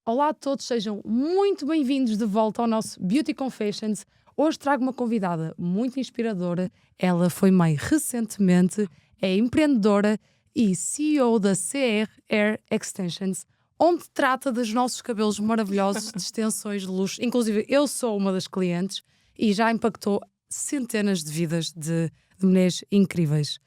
Olá a todos, sejam muito bem-vindos de volta ao nosso Beauty Confessions. Hoje trago uma convidada muito inspiradora. Ela foi mãe recentemente, é empreendedora e CEO da CR Hair Extensions, onde trata dos nossos cabelos maravilhosos de extensões de luxo. Inclusive, eu sou uma das clientes e já impactou centenas de vidas de mulheres incríveis.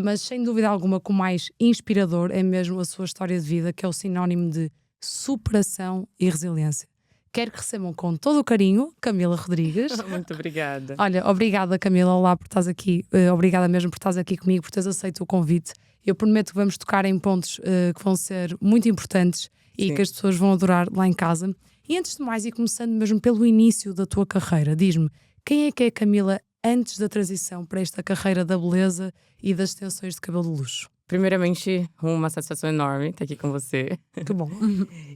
Mas sem dúvida alguma, o mais inspirador é mesmo a sua história de vida, que é o sinónimo de superação e resiliência. Quero que recebam com todo o carinho Camila Rodrigues. Muito obrigada. Olha, obrigada Camila, olá por estás aqui, obrigada mesmo por estás aqui comigo, por teres aceito o convite. Eu prometo que vamos tocar em pontos que vão ser muito importantes e Sim. que as pessoas vão adorar lá em casa. E antes de mais, e começando mesmo pelo início da tua carreira, diz-me, quem é que é a Camila antes da transição para esta carreira da beleza e das extensões de cabelo de luxo? Primeiramente, uma satisfação enorme estar aqui com você. Que bom.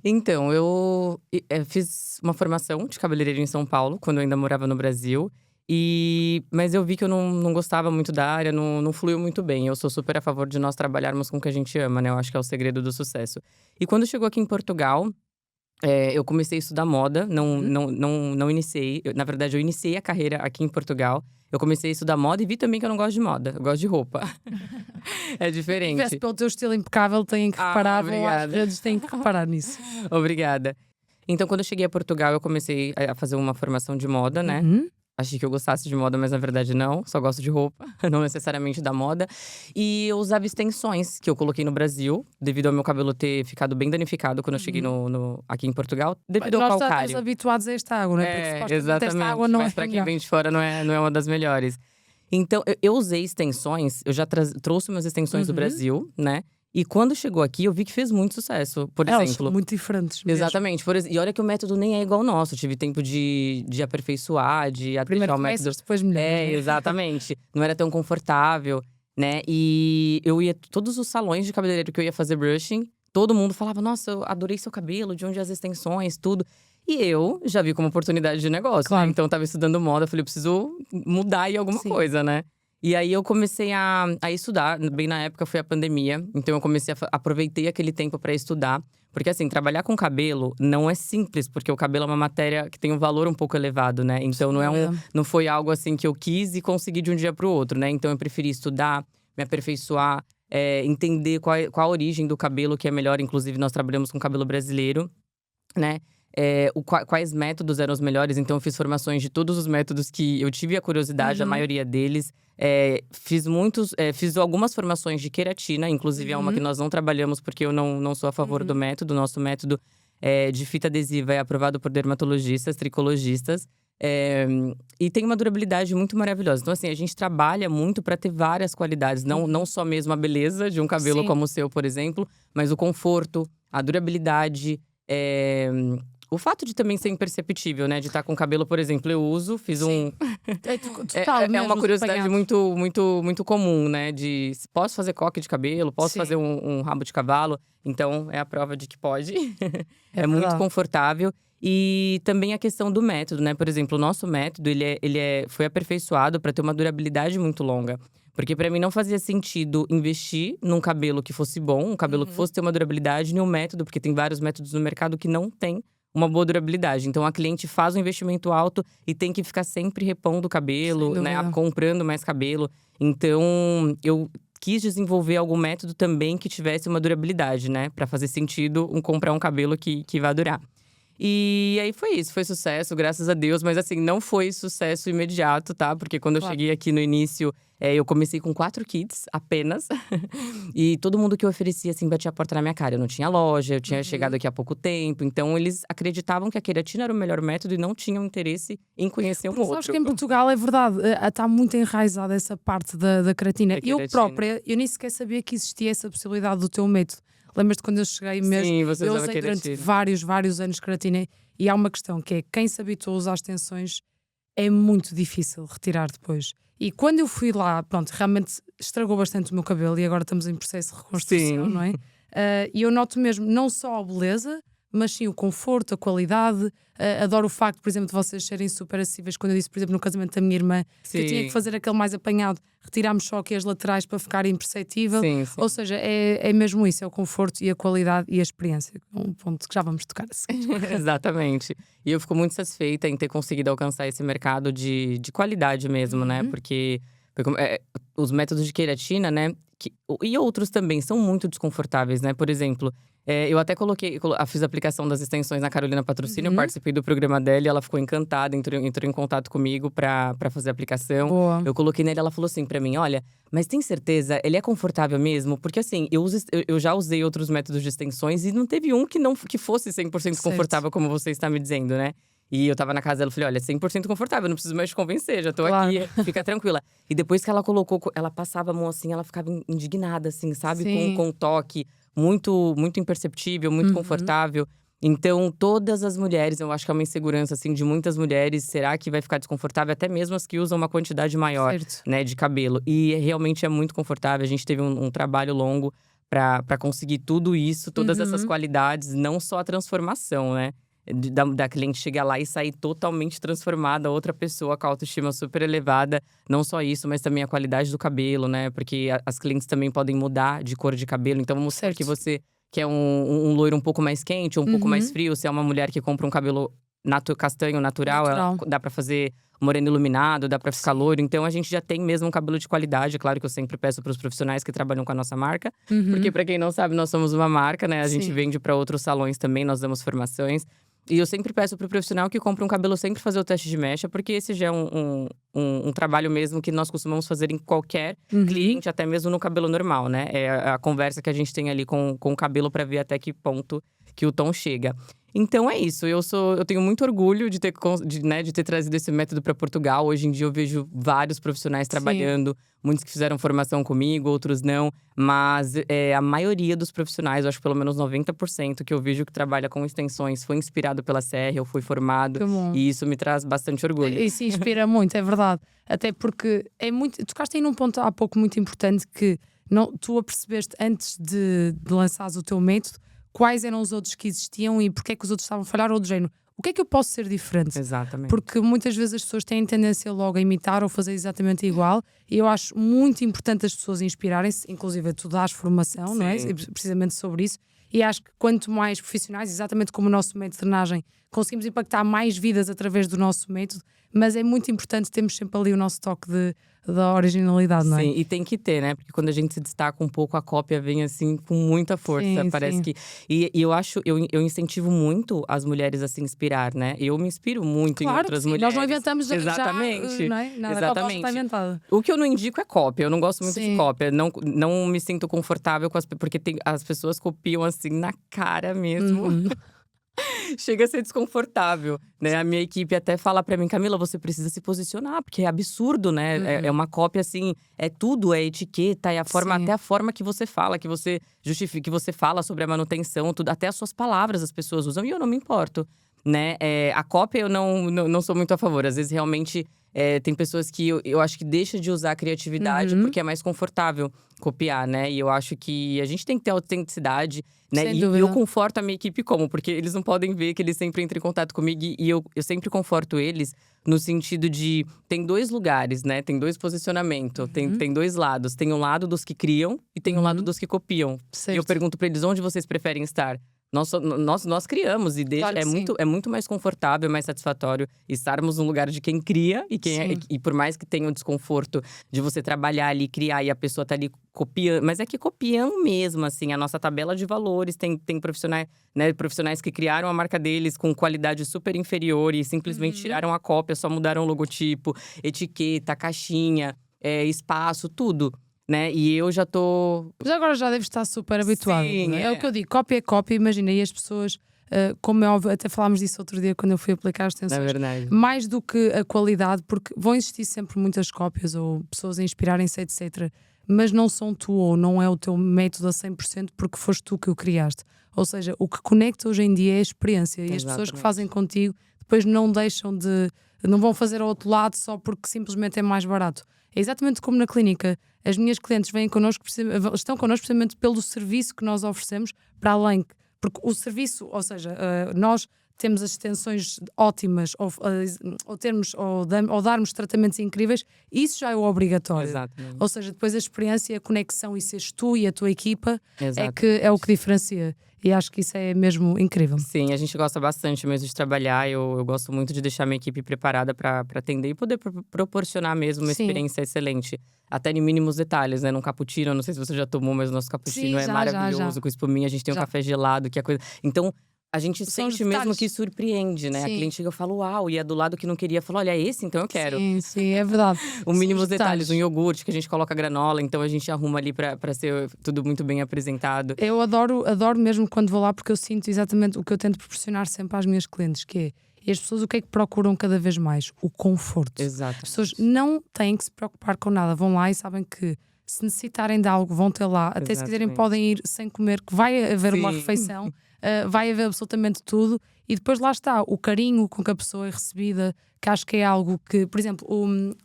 Então, eu fiz uma formação de cabeleireiro em São Paulo, quando eu ainda morava no Brasil. Mas eu vi que eu não gostava muito da área, não fluiu muito bem. Eu sou super a favor de nós trabalharmos com o que a gente ama, né? Eu acho que é o segredo do sucesso. E quando chegou aqui em Portugal, eu comecei a estudar moda, não iniciei. Na verdade, eu iniciei a carreira aqui em Portugal. Eu comecei a estudar moda e vi também que eu não gosto de moda, eu gosto de roupa. É diferente. Tivesse pelo teu estilo impecável, têm que reparar, obrigada. às vezes têm que reparar nisso. Obrigada. Então, quando eu cheguei a Portugal, eu comecei a fazer uma formação de moda, né? Achei que eu gostasse de moda, mas na verdade não. Só gosto de roupa, não necessariamente da moda. E eu usava extensões que eu coloquei no Brasil, devido ao meu cabelo ter ficado bem danificado quando eu cheguei aqui em Portugal, devido ao Nós calcário. estamos habituados a esta água, não é? Porque supostamente Exatamente. esta água não mas é pra quem melhor. vem de fora não é uma das melhores. Então, eu usei extensões, eu já trouxe umas extensões do Brasil, né? E quando chegou aqui, eu vi que fez muito sucesso, por Elas exemplo. são muito diferentes mesmo. Exatamente. E olha que o método nem é igual ao nosso. Eu tive tempo de aperfeiçoar, de Primeiro deixar o método. começas, depois melhoras, né? Exatamente. Não era tão confortável, né? E eu ia todos os salões de cabeleireiro que eu ia fazer brushing, todo mundo falava: "Nossa, eu adorei seu cabelo, de onde as extensões, tudo". E eu já vi como oportunidade de negócio, Claro. né? Então eu tava estudando moda, eu falei: "Eu preciso mudar aí alguma Sim. coisa, né?". E aí eu comecei a estudar, bem na época foi a pandemia, então eu comecei aproveitei aquele tempo para estudar. Porque assim, trabalhar com cabelo não é simples, porque o cabelo é uma matéria que tem um valor um pouco elevado, né? Então não foi algo assim que eu quis e consegui de um dia para o outro, né? Então eu preferi estudar, me aperfeiçoar, entender qual a origem do cabelo que é melhor. Inclusive nós trabalhamos com cabelo brasileiro, né? Quais métodos eram os melhores, então eu fiz formações de todos os métodos que eu tive a curiosidade, a maioria deles. Fiz algumas formações de queratina, inclusive é uma que nós não trabalhamos porque eu não sou a favor do método. O nosso método de fita adesiva é aprovado por dermatologistas, tricologistas. E tem uma durabilidade muito maravilhosa. Então, assim, a gente trabalha muito para ter várias qualidades. Não só mesmo a beleza de um cabelo Sim. como o seu, por exemplo, mas o conforto, a durabilidade. O fato de também ser imperceptível, né? De estar com o cabelo, por exemplo, eu uso, fiz um… Total, É mesmo uma os curiosidade apanhados. muito comum, né? Posso fazer coque de cabelo, posso Sim. fazer um rabo de cavalo. Então, é a prova de que pode. É muito verdade. confortável. E também a questão do método, né? Por exemplo, o nosso método, foi aperfeiçoado para ter uma durabilidade muito longa. Porque para mim não fazia sentido investir num cabelo que fosse bom, um cabelo que fosse ter uma durabilidade, em um método, porque tem vários métodos no mercado que não tem uma boa durabilidade. Então a cliente faz um investimento alto e tem que ficar sempre repondo o cabelo, Sem né? dúvida. Comprando mais cabelo. Então eu quis desenvolver algum método também que tivesse uma durabilidade, né? Pra fazer sentido comprar um cabelo que vai durar. E aí foi isso, foi sucesso, graças a Deus. Mas assim, não foi sucesso imediato, tá? Porque quando eu Claro. cheguei aqui no início, eu comecei com 4 kits apenas. E todo mundo que eu oferecia, assim, batia a porta na minha cara. Eu não tinha loja, eu tinha chegado aqui há pouco tempo. Então eles acreditavam que a queratina era o melhor método e não tinham interesse em conhecer um Porque sabes outro. que em Portugal é verdade, está muito enraizada essa parte da queratina. Da Eu queratina. própria, eu nem sequer sabia que existia essa possibilidade do teu método. Lembras-te quando eu cheguei mesmo? Sim, você Eu usava usei durante queratina. vários anos queratina e há uma questão que é quem se habituou a usar extensões é muito difícil retirar depois. E quando eu fui lá, pronto, realmente estragou bastante o meu cabelo e agora estamos em processo de reconstrução, Sim. não é? E eu noto mesmo não só a beleza, mas sim o conforto, a qualidade. Adoro o facto, por exemplo, de vocês serem super acessíveis. Quando eu disse, por exemplo, no casamento da minha irmã, que eu tinha que fazer aquele mais apanhado, retirámos só aqui as laterais para ficar imperceptível. Sim. Ou seja, é mesmo isso, é o conforto e a qualidade e a experiência. Um ponto que já vamos tocar a seguir. Exatamente. E eu fico muito satisfeita em ter conseguido alcançar esse mercado de qualidade mesmo, né? Porque os métodos de queratina, né? E outros também são muito desconfortáveis, né? Por exemplo, eu até fiz a aplicação das extensões na Carolina Patrocínio, eu participei do programa dela e ela ficou encantada, entrou em contato comigo pra fazer a aplicação. Boa. Eu coloquei nele, ela falou assim pra mim: olha, mas tem certeza, ele é confortável mesmo? Porque assim, eu já usei outros métodos de extensões e não teve um que fosse 100% confortável, como você está me dizendo, né? E eu tava na casa dela, falei, olha, 100% confortável, não preciso mais te convencer, já tô Claro. aqui, fica tranquila. E depois que ela colocou, ela passava a mão assim, ela ficava indignada, assim, sabe? Sim. Com um toque muito imperceptível, muito confortável. Então, todas as mulheres, eu acho que é uma insegurança, assim, de muitas mulheres. Será que vai ficar desconfortável? Até mesmo as que usam uma quantidade maior, Certo. né, de cabelo. E realmente é muito confortável, a gente teve um trabalho longo pra conseguir tudo isso, todas essas qualidades. Não só a transformação, né? Da cliente chegar lá e sair totalmente transformada, outra pessoa com a autoestima super elevada. Não só isso, mas também a qualidade do cabelo, né? Porque as clientes também podem mudar de cor de cabelo. Então, vamos supor que você quer um loiro um pouco mais quente ou um pouco mais frio. Se é uma mulher que compra um cabelo castanho natural. Dá pra fazer moreno iluminado, dá pra ficar loiro. Então, a gente já tem mesmo um cabelo de qualidade. Claro que eu sempre peço pros profissionais que trabalham com a nossa marca. Porque, pra quem não sabe, nós somos uma marca, né? A gente vende pra outros salões também, nós damos formações. E eu sempre peço pro profissional que compra um cabelo sempre fazer o teste de mecha, porque esse já é um trabalho mesmo que nós costumamos fazer em qualquer cliente, até mesmo no cabelo normal, né? É a conversa que a gente tem ali com o cabelo pra ver até que ponto que o tom chega. Então é isso, eu tenho muito orgulho de ter trazido esse método para Portugal. Hoje em dia eu vejo vários profissionais trabalhando, muitos que fizeram formação comigo, outros não. Mas a maioria dos profissionais, eu acho que pelo menos 90% que eu vejo que trabalha com extensões foi inspirado pela CR, eu fui formado. E isso me traz bastante orgulho. Isso inspira muito, é verdade. Até porque é muito. Tocaste aí num ponto há pouco muito importante que tu apercebeste antes de lançares o teu método. Quais eram os outros que existiam e porque é que os outros estavam a falhar, ou do género, o que é que eu posso ser diferente? Exatamente. Porque muitas vezes as pessoas têm tendência logo a imitar ou fazer exatamente igual, e eu acho muito importante as pessoas inspirarem-se, inclusive tu dás formação, não é? Precisamente sobre isso, e acho que quanto mais profissionais, exatamente como o nosso método de drenagem, conseguimos impactar mais vidas através do nosso método, mas é muito importante termos sempre ali o nosso toque da originalidade, não é? Sim, e tem que ter, né? Porque quando a gente se destaca um pouco, a cópia vem assim com muita força. Parece que. E eu acho, eu incentivo muito as mulheres a se inspirar, né? Eu me inspiro muito em outras mulheres. Nós não inventamos Exatamente. já, não é? Nada, Exatamente. está inventado. O que eu não indico é cópia, eu não gosto muito de cópia. Não me sinto confortável com porque as pessoas copiam assim na cara mesmo. Chega a ser desconfortável, né? A minha equipe até fala pra mim, Camila, você precisa se posicionar, porque é absurdo, né? É uma cópia assim, é tudo, é etiqueta, é a forma, até a forma que você fala, que você justifica, que você fala sobre a manutenção, tudo, até as suas palavras as pessoas usam e eu não me importo, né? A cópia eu não sou muito a favor, às vezes realmente tem pessoas que eu acho que deixa de usar a criatividade porque é mais confortável copiar, né? E eu acho que a gente tem que ter autenticidade, né? Sem E dúvida. eu conforto a minha equipe porque eles não podem ver que eles sempre entram em contato comigo e eu sempre conforto eles no sentido de… Tem dois lugares, né? Tem dois posicionamentos, tem dois lados. Tem um lado dos que criam e tem um lado dos que copiam. E eu pergunto pra eles, onde vocês preferem estar? Nós criamos e Claro que é muito mais confortável, mais satisfatório estarmos no lugar de quem cria e por mais que tenha o desconforto de você trabalhar ali, criar e a pessoa tá ali copiando, mas é que copiam mesmo, assim, a nossa tabela de valores tem profissionais, né, profissionais que criaram a marca deles com qualidade super inferior e simplesmente tiraram a cópia, só mudaram o logotipo, etiqueta, caixinha, espaço, tudo. Né? E eu já tô… Mas agora já deves estar super habituado. Sim, não é? É o que eu digo, cópia é cópia, imagina, e as pessoas, como é óbvio, até falámos disso outro dia quando eu fui aplicar as extensões. É verdade. Mais do que a qualidade, porque vão existir sempre muitas cópias ou pessoas a inspirarem-se, etc. Mas não são tu ou não é o teu método a 100% porque foste tu que o criaste. Ou seja, o que conecta hoje em dia é a experiência. E as pessoas que fazem contigo depois não deixam de… Não vão fazer ao outro lado só porque simplesmente é mais barato. É exatamente como na clínica. As minhas clientes vêm connosco, estão connosco precisamente pelo serviço que nós oferecemos, para além, Porque o serviço, ou seja, nós temos as extensões ótimas ou darmos tratamentos incríveis, isso já é o obrigatório. Exatamente. Ou seja, depois a experiência, a conexão e seres tu e a tua equipa Exato. é o que diferencia. E acho que isso é mesmo incrível. Sim, a gente gosta bastante mesmo de trabalhar. Eu gosto muito de deixar minha equipe preparada para atender e poder proporcionar mesmo uma Sim. experiência excelente. Até em mínimos detalhes, né? Num cappuccino, não sei se você já tomou, mas o nosso cappuccino Sim, é maravilhoso, já. com espuminha. A gente tem um Já. café gelado, que é coisa… Então, a gente São os sente mesmo detalhes. que surpreende, né? A Sim. cliente chega e fala, uau, e a do lado que não queria falou, olha, esse então eu quero. Sim, é verdade. O São mínimos os detalhes, um iogurte que a gente coloca granola, então a gente arruma ali pra ser tudo muito bem apresentado. Eu adoro mesmo quando vou lá, porque eu sinto exatamente o que eu tento proporcionar sempre às minhas clientes, que é, e as pessoas o que é que procuram cada vez mais? O conforto. Exato. As pessoas não têm que se preocupar com nada, vão lá e sabem que se necessitarem de algo vão ter lá, até se quiserem Exatamente. podem ir sem comer, que vai haver uma Sim. refeição, vai haver absolutamente tudo, e depois lá está, o carinho com que a pessoa é recebida, que acho que é algo que, por exemplo,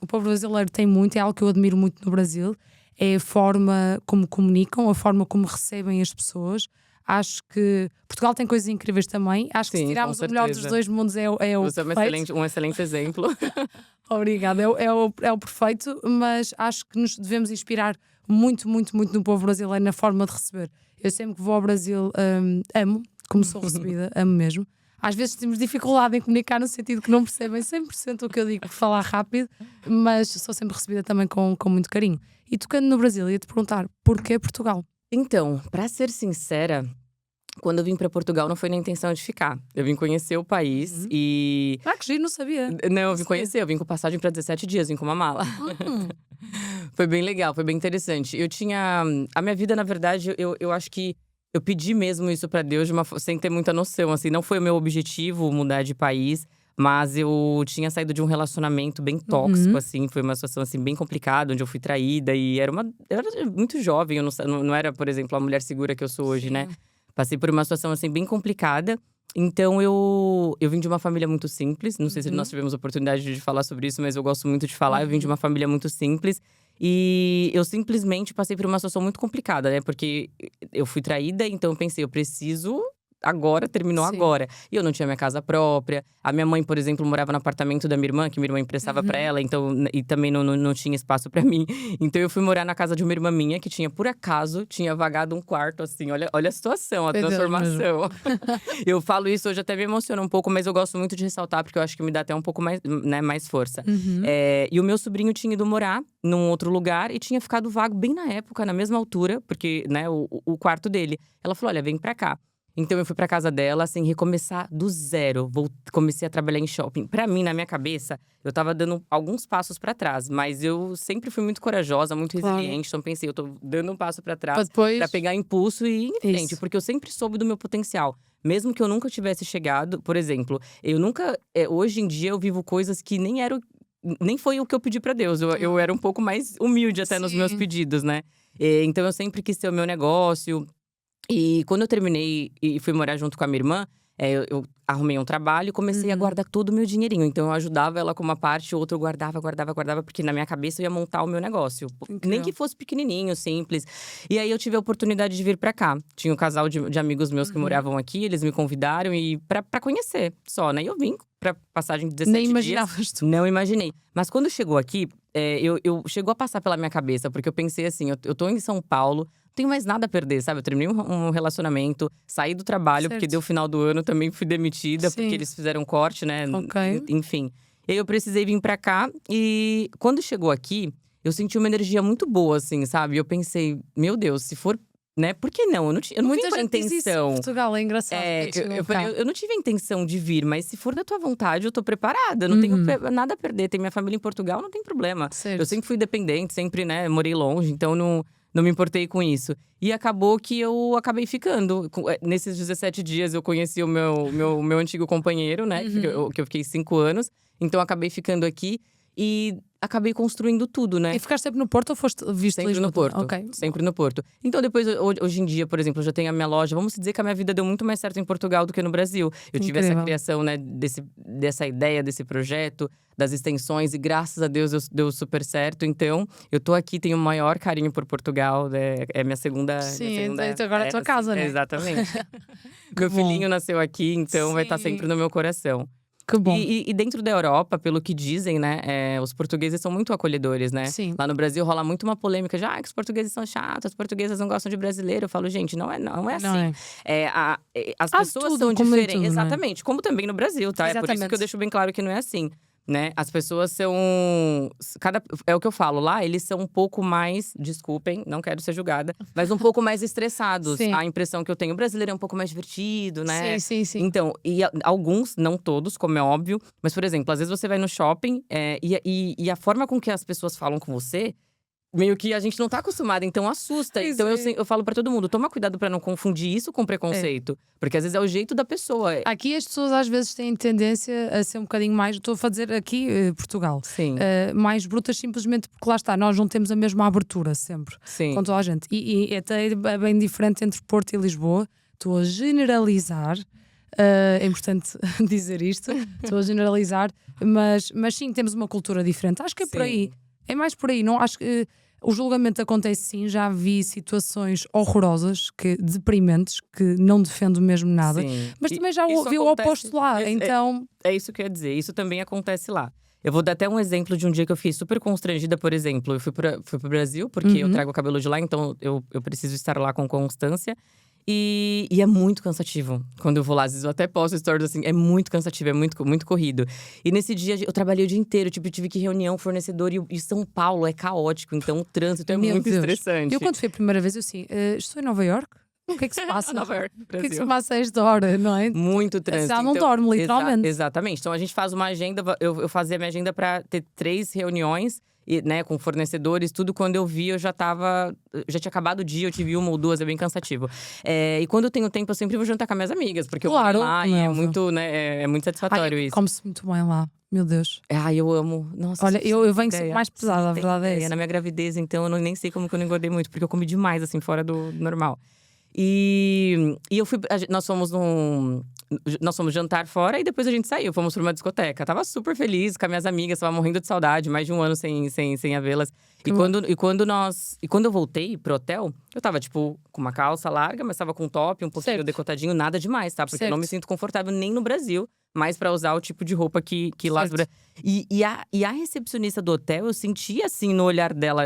o povo brasileiro tem muito, é algo que eu admiro muito no Brasil, é a forma como comunicam, a forma como recebem as pessoas. Acho que Portugal tem coisas incríveis também. Acho que Sim, se com tirarmos o melhor dos certeza. dois mundos é o Você é perfeito. um excelente exemplo. Obrigada, é o perfeito, mas acho que nos devemos inspirar muito, muito, muito no povo brasileiro na forma de receber. Eu sempre que vou ao Brasil amo como sou recebida, amo mesmo. Às vezes temos dificuldade em comunicar no sentido que não percebem 100% o que eu digo por falar rápido, mas sou sempre recebida também com muito carinho. E tocando no Brasil, ia-te perguntar, porquê Portugal? Então, pra ser sincera, quando eu vim pra Portugal não foi na intenção de ficar. Eu vim conhecer o país e… Ah, que giro, não sabia. Não, eu vim sabia. conhecer, eu vim com passagem pra 17 dias, vim com uma mala. Foi bem legal, foi bem interessante. Eu tinha… A minha vida, na verdade, eu acho que eu pedi mesmo isso pra Deus sem ter muita noção, assim. Não foi o meu objetivo mudar de país, mas eu tinha saído de um relacionamento bem tóxico, assim. Foi uma situação, assim, bem complicada, onde eu fui traída. E eu era muito jovem, eu não era, por exemplo, a mulher segura que eu sou hoje, né? Passei por uma situação, assim, bem complicada. Então, eu vim de uma família muito simples. Não sei se nós tivemos oportunidade de falar sobre isso, mas eu gosto muito de falar. Eu vim de uma família muito simples. E eu simplesmente passei por uma situação muito complicada, né? Porque eu fui traída, então eu pensei, eu preciso… Agora, terminou Sim. agora. E eu não tinha minha casa própria. A minha mãe, por exemplo, morava no apartamento da minha irmã, que minha irmã emprestava pra ela, então, e também não tinha espaço pra mim. Então eu fui morar na casa de uma irmã minha, que tinha, por acaso, tinha vagado um quarto, assim. Olha a situação, a Meu Deus, transformação. Eu falo isso hoje, até me emociona um pouco, mas eu gosto muito de ressaltar, porque eu acho que me dá até um pouco mais, né, mais força. E o meu sobrinho tinha ido morar num outro lugar e tinha ficado vago bem na época, na mesma altura, porque, né, o quarto dele. Ela falou: olha, vem pra cá. Então eu fui pra casa dela, assim, recomeçar do zero. Comecei a trabalhar em shopping. Pra mim, na minha cabeça, eu tava dando alguns passos pra trás. Mas eu sempre fui muito corajosa, muito Claro. resiliente. Então pensei, eu tô dando um passo pra Para trás depois. pra pegar impulso e ir em frente. Isso. Porque eu sempre soube do meu potencial. Mesmo que eu nunca tivesse chegado, por exemplo, eu nunca… hoje em dia eu vivo coisas que nem foi o que eu pedi pra Deus. Eu era um pouco mais humilde até nos meus Sim. pedidos, né? Então eu sempre quis ter o meu negócio. E quando eu terminei e fui morar junto com a minha irmã, eu arrumei um trabalho e comecei a guardar todo o meu dinheirinho. Então eu ajudava ela com uma parte, outra eu guardava, porque na minha cabeça eu ia montar o meu negócio. Incrível. Nem que fosse pequenininho, simples. E aí eu tive a oportunidade de vir pra cá. Tinha um casal de amigos meus que moravam aqui, eles me convidaram e pra conhecer só, né? E eu vim pra passagem de 17 Nem dias. imaginavas tu. Não imaginei. Mas quando chegou aqui, chegou a passar pela minha cabeça, porque eu pensei assim, eu tô em São Paulo, não tenho mais nada a perder, sabe? Eu terminei um relacionamento, saí do trabalho, porque Certo. deu final do ano, também fui demitida, Sim. porque eles fizeram corte, né? Ok. Enfim. E aí eu precisei vir pra cá, e quando chegou aqui, eu senti uma energia muito boa, assim, sabe? Eu pensei, meu Deus, se for… Né? Por que não? Eu não vim Muita com a gente diz isso em intenção. Portugal, é engraçado. Eu falei, eu não tive a intenção de vir, mas se for da tua vontade, eu tô preparada. Eu não tenho nada a perder. Tem minha família em Portugal, não tem problema. Certo. Eu sempre fui dependente, sempre, né, morei longe, então não me importei com isso. E acabou que eu acabei ficando. Nesses 17 dias eu conheci o meu antigo companheiro, né? Que eu fiquei 5 anos. Então eu acabei ficando aqui. E acabei construindo tudo, né? E ficaste sempre no Porto ou foste visto Sempre Lisboa? no Porto. Ok. Sempre no Porto. Então, depois, hoje em dia, por exemplo, eu já tenho a minha loja. Vamos dizer que a minha vida deu muito mais certo em Portugal do que no Brasil. Eu tive essa Incrível. criação, né, dessa ideia, desse projeto, das extensões. E graças a Deus, deu super certo. Então, eu tô aqui, tenho o maior carinho por Portugal. Né? É minha segunda… Sim, então agora é a tua casa, né? Exatamente. Meu bom. filhinho nasceu aqui, então vai estar Sim. sempre no meu coração. Que bom. E dentro da Europa, pelo que dizem, né, os portugueses são muito acolhedores, né? Sim. Lá no Brasil rola muito uma polêmica de que os portugueses são chatos, as portuguesas não gostam de brasileiro. Eu falo, gente, não é assim. Não é. As Há de pessoas tudo, são como em diferentes. tudo, não é? Exatamente, como também no Brasil, tá? É por isso Exatamente. que eu deixo bem claro que não é assim. Né? As pessoas são… é o que eu falo, lá eles são um pouco mais… Desculpem, não quero ser julgada. Mas um pouco mais estressados. Sim. A impressão que eu tenho. O brasileiro é um pouco mais divertido, né? Sim. Então, alguns, não todos, como é óbvio. Mas, por exemplo, às vezes você vai no shopping e a forma com que as pessoas falam com você… Meio que a gente não tá acostumado, então assusta. Pois Então é. eu falo pra todo mundo, toma cuidado pra não confundir isso com preconceito. Porque às vezes é o jeito da pessoa. Aqui as pessoas às vezes têm tendência a ser um bocadinho mais… Estou a fazer aqui Portugal. Sim, Mais brutas simplesmente porque lá está, nós não temos a mesma abertura sempre sim. com toda a gente. E até é bem diferente entre Porto e Lisboa. Estou a generalizar, é importante dizer isto, estou a generalizar, mas sim, temos uma cultura diferente. Acho que é por Sim. aí, é mais por aí. Não, acho que o julgamento acontece sim, já vi situações horrorosas, deprimentes, que não defendo mesmo nada. Sim. Mas também já isso vi o acontece- oposto lá, então… É isso que eu ia dizer, isso também acontece lá. Eu vou dar até um exemplo de um dia que eu fiquei super constrangida, por exemplo. Eu fui pro Brasil, porque eu trago o cabelo de lá, então eu preciso estar lá com constância. E é muito cansativo quando eu vou lá. Às vezes eu até posto stories assim, é muito cansativo, é muito, muito corrido. E nesse dia eu trabalhei o dia inteiro, tipo, eu tive que ir reunião, fornecedor. E São Paulo é caótico, então o trânsito é Meu muito Deus. estressante. Eu quando fui a primeira vez, eu assim, estou em Nova Iorque? O que é que se passa? Nova York, O que é que se Brasil. passa a esta hora, não é? Muito trânsito. Já não então, dorme, literalmente. Exatamente. Então a gente faz uma agenda, eu fazia minha agenda pra ter 3 reuniões, né, com fornecedores, tudo. Quando eu vi, já tinha acabado o dia, eu tive 1 ou 2, é bem cansativo. E quando eu tenho tempo, eu sempre vou jantar com minhas amigas, porque Claro, eu vou lá e é óbvio. muito, né, é muito satisfatório isso. Come-se muito bem lá, meu Deus. Ai, eu amo. Nossa, Olha, você eu tem venho ideia. sempre mais pesada, a Você tem verdade é ideia. essa. Na minha gravidez, então, eu nem sei como que eu não engordei muito, porque eu comi demais, assim, fora do normal. E eu fui… Nós fomos jantar fora e depois a gente saiu, fomos pra uma discoteca. Tava super feliz com as minhas amigas, tava morrendo de saudade, mais de 1 ano sem a vê-las. E quando eu voltei pro hotel, eu tava, tipo, com uma calça larga, mas tava com um top, um pouquinho Certo. decotadinho, nada demais, tá? Porque eu não me Certo. sinto confortável nem no Brasil, mais pra usar o tipo de roupa que lá… Certo. E a recepcionista do hotel, eu senti assim no olhar dela,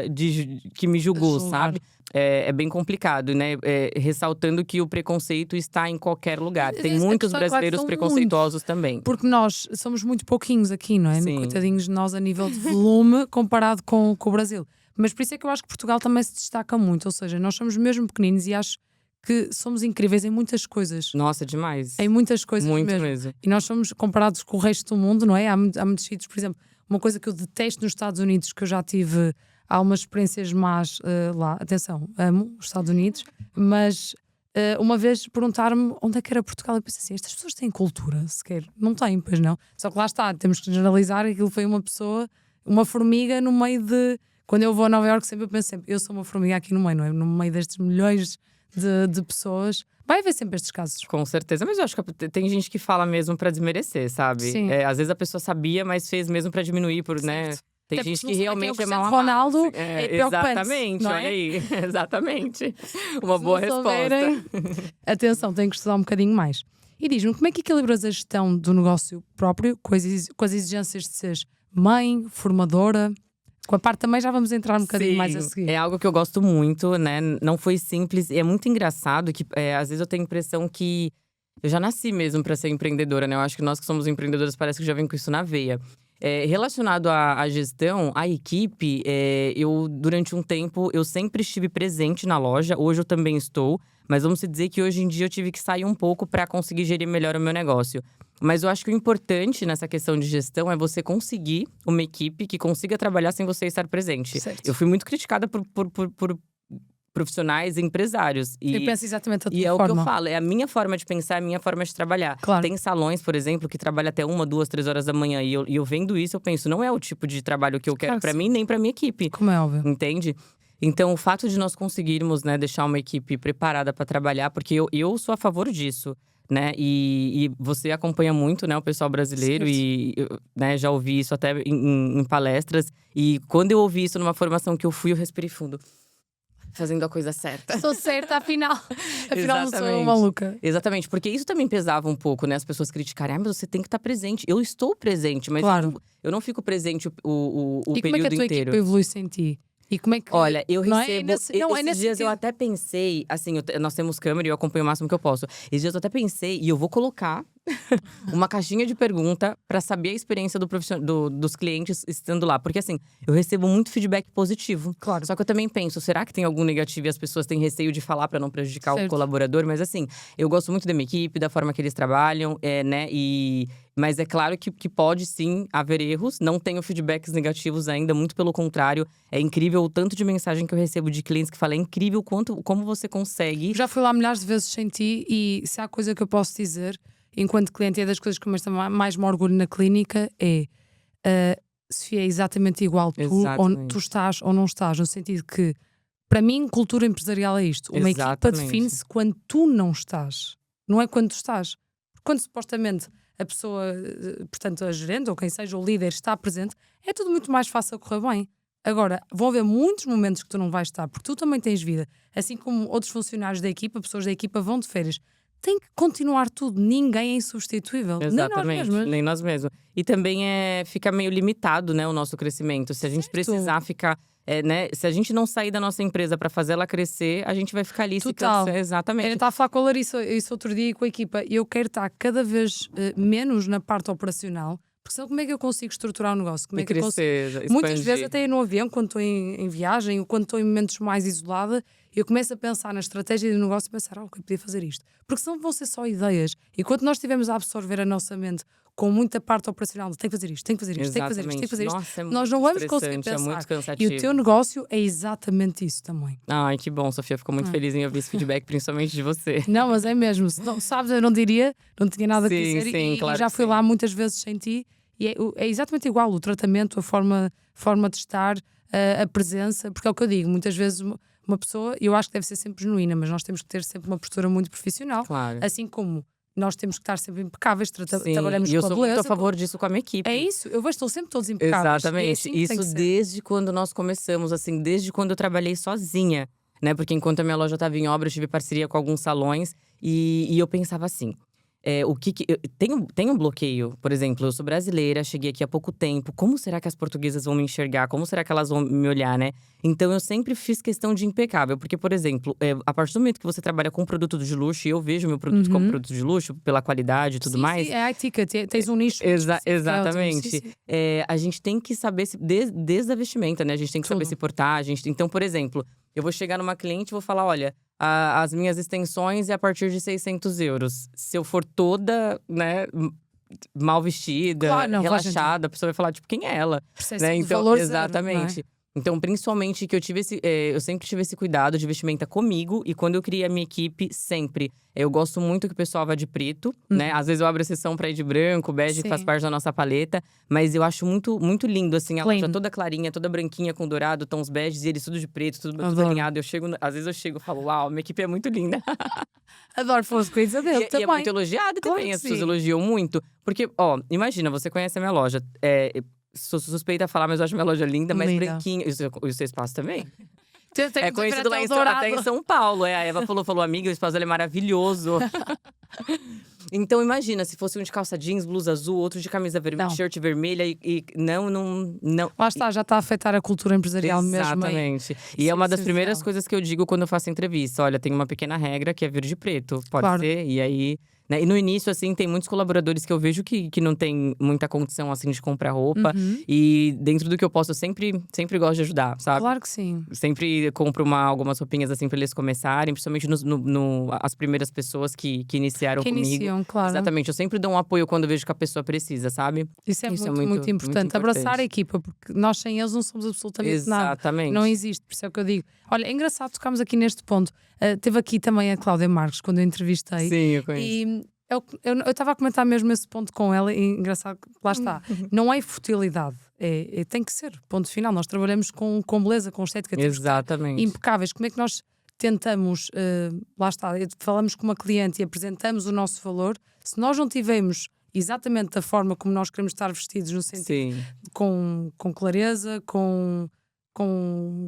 que me julgou, Julgar. sabe? É bem complicado, né? Ressaltando que o preconceito está em qualquer lugar. Tem A muitos questão é, claro, que brasileiros são preconceituosos também. Porque nós somos muito pouquinhos aqui, não é? Sim. Coitadinhos de nós a nível de volume comparado com o Brasil. Mas por isso é que eu acho que Portugal também se destaca muito. Ou seja, nós somos mesmo pequeninos e acho que somos incríveis em muitas coisas. Nossa, demais. Em muitas coisas Muito mesmo. mesmo. E nós somos comparados com o resto do mundo, não é? Há muitos sítios, por exemplo, uma coisa que eu detesto nos Estados Unidos, que eu já tive algumas experiências más lá. Atenção, amo os Estados Unidos, mas uma vez perguntaram-me onde é que era Portugal. Eu pensei assim, estas pessoas têm cultura sequer? Não têm, pois não. Só que lá está, temos que generalizar, aquilo foi uma pessoa, uma formiga no meio de… Quando eu vou a Nova Iorque sempre eu penso sempre, eu sou uma formiga aqui no meio, não é? No meio destes milhões de pessoas. Vai haver sempre estes casos. Com certeza. Mas eu acho que tem gente que fala mesmo pra desmerecer, sabe? Sim. Às vezes a pessoa sabia, mas fez mesmo pra diminuir, né? Tem Até gente porque que se não souber realmente quem é é o mal Cristiano amado. Ronaldo, é preocupante, Exatamente, não é? olha aí. Exatamente. Uma Se boa não resposta. souberem, atenção, tem que estudar um bocadinho mais. E diz-me, como é que equilibras a gestão do negócio próprio com as exigências de seres mãe, formadora? Com a parte também já vamos entrar um bocadinho Sim, mais a seguir. é algo que eu gosto muito, né? Não foi simples. E é muito engraçado que às vezes eu tenho a impressão que eu já nasci mesmo pra ser empreendedora, né? Eu acho que nós que somos empreendedoras parece que já vem com isso na veia. Relacionado à gestão, à equipe, eu durante um tempo eu sempre estive presente na loja. Hoje eu também estou, mas vamos dizer que hoje em dia eu tive que sair um pouco para conseguir gerir melhor o meu negócio. Mas eu acho que o importante nessa questão de gestão é você conseguir uma equipe que consiga trabalhar sem você estar presente. Certo. Eu fui muito criticada por profissionais e empresários. Eu penso exatamente a tua E é forma. o que eu falo, é a minha forma de pensar, é a minha forma de trabalhar. Claro. Tem salões, por exemplo, que trabalham até 1, 2, 3 horas da manhã. E eu vendo isso, eu penso, não é o tipo de trabalho que eu quero Claro que pra sim. mim, nem pra minha equipe. Como é óbvio. Entende? Então, o fato de nós conseguirmos, né, deixar uma equipe preparada para trabalhar, porque eu sou a favor disso, né? E você acompanha muito, né, o pessoal brasileiro, Certo. e né, já ouvi isso até em palestras. E quando eu ouvi isso numa formação que eu fui, eu respirei fundo. Fazendo a coisa certa. Estou certa, afinal não sou Exatamente. maluca. Exatamente, porque isso também pesava um pouco, né? As pessoas criticarem, mas você tem que estar presente. Eu estou presente, mas Claro. eu não fico presente o E como é que a período tua inteiro. equipa evolui sem ti? E como é que… Olha, eu não é? recebo. Não, é Esses nesse dias eu sentido. até pensei, assim, nós temos câmera e eu acompanho o máximo que eu posso. Esses dias eu até pensei, e eu vou colocar uma caixinha de pergunta pra saber a experiência dos clientes estando lá. Porque assim, eu recebo muito feedback positivo. Claro. Só que eu também penso, será que tem algum negativo e as pessoas têm receio de falar pra não prejudicar Certo. o colaborador? Mas assim, eu gosto muito da minha equipe, da forma que eles trabalham, né? Mas é claro que pode sim haver erros. Não tenho feedbacks negativos ainda, muito pelo contrário. É incrível o tanto de mensagem que eu recebo de clientes que falam, é incrível como você consegue. Já fui lá milhares de vezes sem ti e se há coisa que eu posso dizer, enquanto cliente, é das coisas que mais me orgulho na clínica, é… Sofia, é exatamente igual tu estás ou não estás, no sentido que, para mim, cultura empresarial é isto. Uma equipa Exatamente. define-se quando tu não estás, não é quando tu estás. Quando supostamente a pessoa, portanto a gerente ou quem seja, o líder está presente, é tudo muito mais fácil correr bem. Agora, vão haver muitos momentos que tu não vais estar, porque tu também tens vida. Assim como outros funcionários da equipa, pessoas da equipa vão de férias. Tem que continuar tudo, ninguém é insubstituível. Exatamente, Nem nós mesmos. nem nós mesmos. E também fica meio limitado, né, o nosso crescimento. Se a gente precisar ficar, né, se a gente não sair da nossa empresa para fazer ela crescer, a gente vai ficar ali se Total. cansando. Eu Exatamente. estava a falar com a Larissa isso outro dia e com a equipa. E eu quero estar cada vez menos na parte operacional, porque senão como é que eu consigo estruturar o negócio? Como é E que eu consigo… crescer, Muitas expandir. vezes até no avião, quando estou em viagem ou quando estou em momentos mais isolada, eu começo a pensar na estratégia do negócio e pensar, ok, podia fazer isto. Porque senão vão ser só ideias. E quando nós estivermos a absorver a nossa mente com muita parte operacional, tem que fazer isto, tem que fazer isto, tem que fazer isto, tem que fazer isto, Nossa, é nós não vamos conseguir estressante, pensar. é muito E cansativo. o teu negócio é exatamente isso também. Ai, que bom, Sofia. Fico muito feliz em ouvir esse feedback, principalmente de você. Não, mas é mesmo. Se não, sabes, eu não diria, não tinha nada a Sim, dizer. sim, E claro já que fui sim. lá muitas vezes sem ti. E é exatamente igual o tratamento, a forma de estar, a presença. Porque é o que eu digo, muitas vezes uma pessoa, eu acho que deve ser sempre genuína, mas nós temos que ter sempre uma postura muito profissional. Claro. Assim como nós temos que estar sempre impecáveis, Sim, trabalhamos e eu com a sou beleza. muito a favor disso com a minha equipe. É isso, eu vejo que estão sempre todos impecáveis. Exatamente. É assim que tem Isso que ser. desde quando nós começamos, assim, desde quando eu trabalhei sozinha, né? Porque enquanto a minha loja estava em obra, eu tive parceria com alguns salões e eu pensava assim. Tem um bloqueio, por exemplo, eu sou brasileira, cheguei aqui há pouco tempo. Como será que as portuguesas vão me enxergar? Como será que elas vão me olhar, né? Então eu sempre fiz questão de impecável, porque, por exemplo, a partir do momento que você trabalha com produto de luxo, e eu vejo meu produto como produto de luxo, pela qualidade e tudo Sim, mais. sim, é high-ticket, tens um nicho. específico, Exatamente. sim, sim. A gente tem que saber, desde a vestimenta, né? A gente tem que saber Tudo. se portar. Então, por exemplo, eu vou chegar numa cliente e vou falar: olha, as minhas extensões é a partir de 600 euros. Se eu for toda, né, mal vestida, Claro, não, faz relaxada, a pessoa vai falar, tipo, quem é ela? Percepção Né? de Então, valor zero, exatamente. não é? Então, principalmente que eu sempre tive esse cuidado de vestimenta comigo. E quando eu criei a minha equipe, sempre. Eu gosto muito que o pessoal vá de preto, né? Às vezes eu abro exceção pra ir de branco, bege, que faz Sim. parte da nossa paleta. Mas eu acho muito, muito lindo, assim. A Clean. loja toda clarinha, toda branquinha, com dourado, tons beges. E eles tudo de preto, tudo Adoro. alinhado. Às vezes eu chego e falo, uau, minha equipe é muito linda. Adoro Force Queens, adoro E é também. muito elogiado Claro também, que as pessoas sim. elogiam muito. Porque, ó, imagina, você conhece a minha loja. Sou suspeita a falar, mas eu acho minha loja linda, mais Linda. branquinha. E o seu espaço também? Tem É conhecido lá até em São Paulo. A Eva falou, amiga, o espaço dela é maravilhoso. Então imagina, se fosse um de calça jeans, blusa azul, outro de camisa vermelha, Não. shirt vermelha e não. Lá está, já está a afetar a cultura empresarial mesmo. Exatamente. E Isso é uma é das primeiras essencial. coisas que eu digo quando eu faço entrevista. Olha, tem uma pequena regra que é verde e preto. Pode Claro. ser? E aí, né? E no início, assim, tem muitos colaboradores que eu vejo que não tem muita condição, assim, de comprar roupa. E dentro do que eu posso, eu sempre gosto de ajudar, sabe? Claro que sim. Sempre compro algumas roupinhas, assim, pra eles começarem. Principalmente as primeiras pessoas que iniciaram Que comigo. iniciam, claro. Exatamente, eu sempre dou um apoio quando eu vejo que a pessoa precisa, sabe? Isso é muito importante. Abraçar a equipa, porque nós sem eles não somos absolutamente nada. Exatamente. Não existe, por isso é o que eu digo. Olha, é engraçado, tocámos aqui neste ponto. Teve aqui também a Cláudia Marques, quando eu entrevistei. Sim, eu conheço. E eu estava a comentar mesmo esse ponto com ela, e engraçado, lá está. Não é futilidade, tem que ser, ponto final. Nós trabalhamos com beleza, com estética. Exatamente. Impecáveis. Como é que nós tentamos, lá está, falamos com uma cliente e apresentamos o nosso valor, se nós não tivermos exatamente da forma como nós queremos estar vestidos, no sentido com clareza, com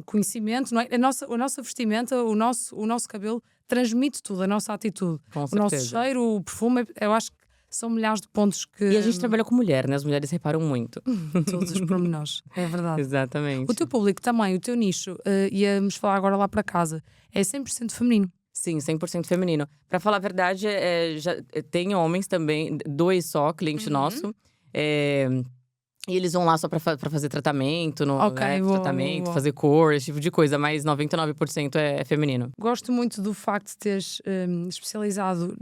conhecimento, não é? A nossa vestimenta, o nosso cabelo transmite tudo, a nossa atitude, o nosso cheiro, o perfume. Eu acho que são milhares de pontos que… E a gente trabalha com mulher, né? As mulheres reparam muito. Todos os pormenores, é verdade. Exatamente. O teu público também, o teu nicho, íamos falar agora lá para casa, é 100% feminino. Sim, 100% feminino. Pra falar a verdade, já tem homens também, 2 só, cliente nosso. E eles vão lá só pra fazer tratamento, tratamento, fazer cor, esse tipo de coisa. Mas 99% é feminino. Gosto muito do facto de teres especializado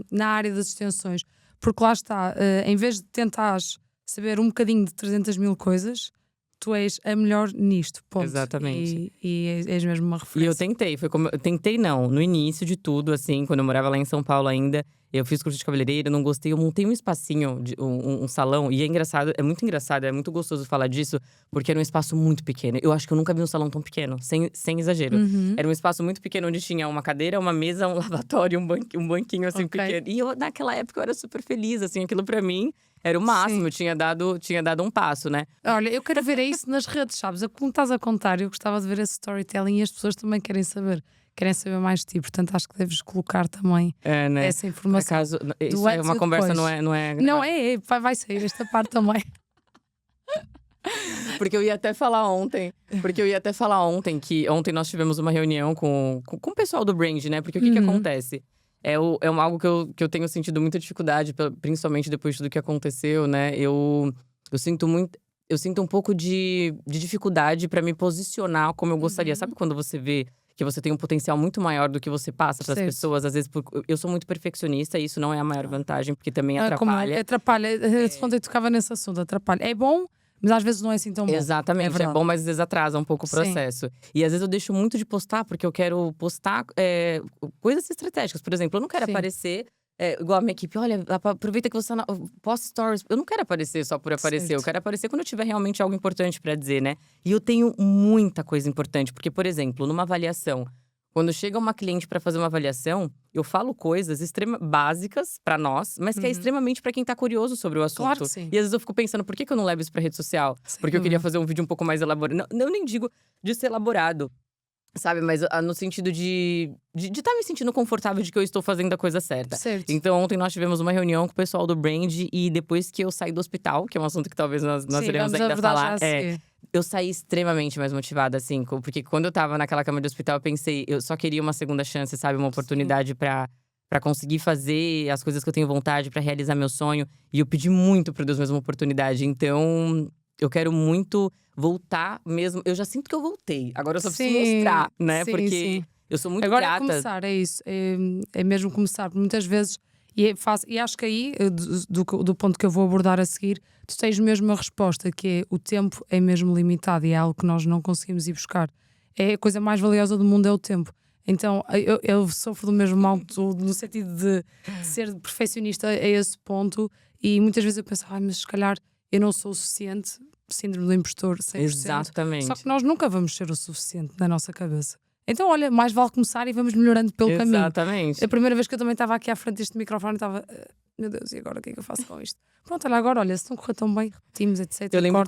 na área das extensões. Porque lá está, em vez de tentares saber um bocadinho de 300 mil coisas… Tu és a melhor nisto, ponto. Exatamente. E és mesmo uma referência. E eu tentei, tentei não, no início de tudo, assim, quando eu morava lá em São Paulo ainda, eu fiz curso de cabeleireiro, não gostei, eu montei um espacinho, um salão, e é engraçado, é muito gostoso falar disso, porque era um espaço muito pequeno. Eu acho que eu nunca vi um salão tão pequeno, sem exagero. Era um espaço muito pequeno, onde tinha uma cadeira, uma mesa, um lavatório, um banquinho, assim, pequeno. E eu, naquela época, eu era super feliz, assim, aquilo pra mim… Era o máximo, eu tinha dado um passo, né? Olha, eu quero ver isso nas redes, sabes? Como estás a contar, eu gostava de ver esse storytelling e as pessoas também querem saber mais de ti. Portanto, acho que deves colocar também né? essa informação. Por acaso, isso é uma conversa, não é… Não, vai sair esta parte também. Porque eu ia até falar ontem. Que ontem nós tivemos uma reunião com o pessoal do brand, né? Porque o que acontece? É algo que eu tenho sentido muita dificuldade, principalmente depois de tudo que aconteceu, né? Eu sinto um pouco de dificuldade pra me posicionar como eu gostaria. Sabe quando você vê que você tem um potencial muito maior do que você passa pras pessoas? Às vezes, eu sou muito perfeccionista e isso não é a maior vantagem, porque também atrapalha. Atrapalha. Ontem eu tocava nesse assunto, atrapalha. É bom, mas às vezes não é assim tão bom. Exatamente, é bom, mas às vezes atrasa um pouco o processo. E às vezes eu deixo muito de postar, porque eu quero postar coisas estratégicas. Por exemplo, eu não quero aparecer… igual a minha equipe, olha, aproveita que você posta stories. Eu não quero aparecer só por aparecer, eu quero aparecer quando eu tiver realmente algo importante pra dizer, né? E eu tenho muita coisa importante, porque, por exemplo, numa avaliação, quando chega uma cliente pra fazer uma avaliação, eu falo coisas básicas pra nós, mas que é extremamente pra quem tá curioso sobre o assunto. Claro que sim. E às vezes eu fico pensando, por que eu não levo isso pra rede social? Porque eu queria fazer um vídeo um pouco mais elaborado. Não, eu nem digo de ser elaborado, sabe? Mas no sentido de estar me sentindo confortável de que eu estou fazendo a coisa certa. Certo. Então, ontem nós tivemos uma reunião com o pessoal do brand. E depois que eu saí do hospital, que é um assunto que talvez nós iremos ainda falar… Eu saí extremamente mais motivada, assim. Porque quando eu tava naquela cama de hospital, eu pensei… Eu só queria uma segunda chance, sabe? Uma oportunidade pra conseguir fazer as coisas que eu tenho vontade, pra realizar meu sonho. E eu pedi muito pra Deus mesmo uma oportunidade. Então… Eu quero muito voltar mesmo. Eu já sinto que eu voltei. Agora eu só preciso mostrar, né? Porque eu sou muito grata. Agora é começar, é isso. É mesmo começar. Muitas vezes… E acho que aí, do ponto que eu vou abordar a seguir, tu tens mesmo a resposta, que é o tempo é mesmo limitado e é algo que nós não conseguimos ir buscar. A coisa mais valiosa do mundo é o tempo. Então, eu sofro do mesmo mal que tu, no sentido de ser perfeccionista a esse ponto. E muitas vezes eu penso, mas se calhar eu não sou o suficiente, síndrome do impostor 100%. Exatamente. Só que nós nunca vamos ser o suficiente na nossa cabeça. Então, olha, mais vale começar e vamos melhorando pelo caminho. Exatamente. A primeira vez que eu também estava aqui à frente deste microfone, estava… meu Deus, e agora o que é que eu faço com isto? Pronto, olha, agora, olha, se não correr tão bem, repetimos, etc. Eu lembro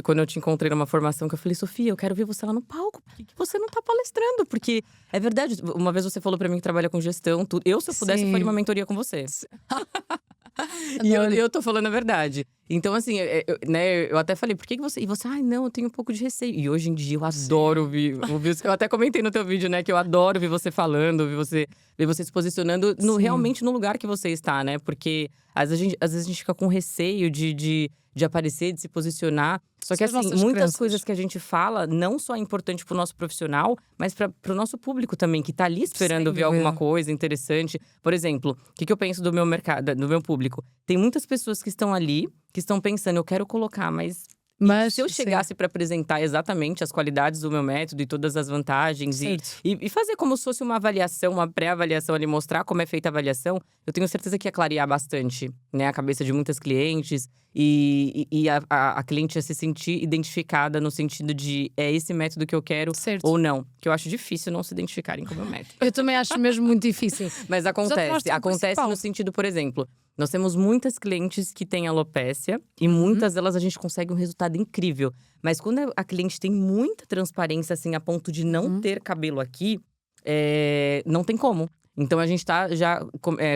quando eu te encontrei numa formação, que eu falei, Sofia, eu quero ver você lá no palco. Por que você não tá palestrando? Porque é verdade, uma vez você falou pra mim que trabalha com gestão, tudo. Se eu pudesse, eu faria uma mentoria com você. E eu tô falando a verdade. Então, assim, né, eu até falei, por que você… E você, ai, não, eu tenho um pouco de receio. E hoje em dia eu adoro ouvir isso que eu até comentei no teu vídeo, né? Que eu adoro ver você falando, ver você se posicionando realmente no lugar que você está, né? Porque às vezes a gente fica com receio de aparecer, de se posicionar. Só que, assim, muitas coisas que a gente fala não só é importante pro nosso profissional, mas pro nosso público também, que tá ali esperando ver alguma coisa interessante. Por exemplo, o que eu penso do meu mercado, do meu público? Tem muitas pessoas que estão ali, que estão pensando, eu quero colocar, mas se eu chegasse para apresentar exatamente as qualidades do meu método e todas as vantagens e fazer como se fosse uma avaliação, uma pré-avaliação ali, mostrar como é feita a avaliação, eu tenho certeza que ia clarear bastante, né, a cabeça de muitas clientes e a cliente ia se sentir identificada no sentido de é esse método que eu quero ou não. Que eu acho difícil não se identificarem com o meu método. Eu também acho mesmo muito difícil. Mas acontece no sentido, por exemplo… Nós temos muitas clientes que têm alopécia e muitas delas a gente consegue um resultado incrível. Mas quando a cliente tem muita transparência, assim, a ponto de não ter cabelo aqui, não tem como. Então a gente tá já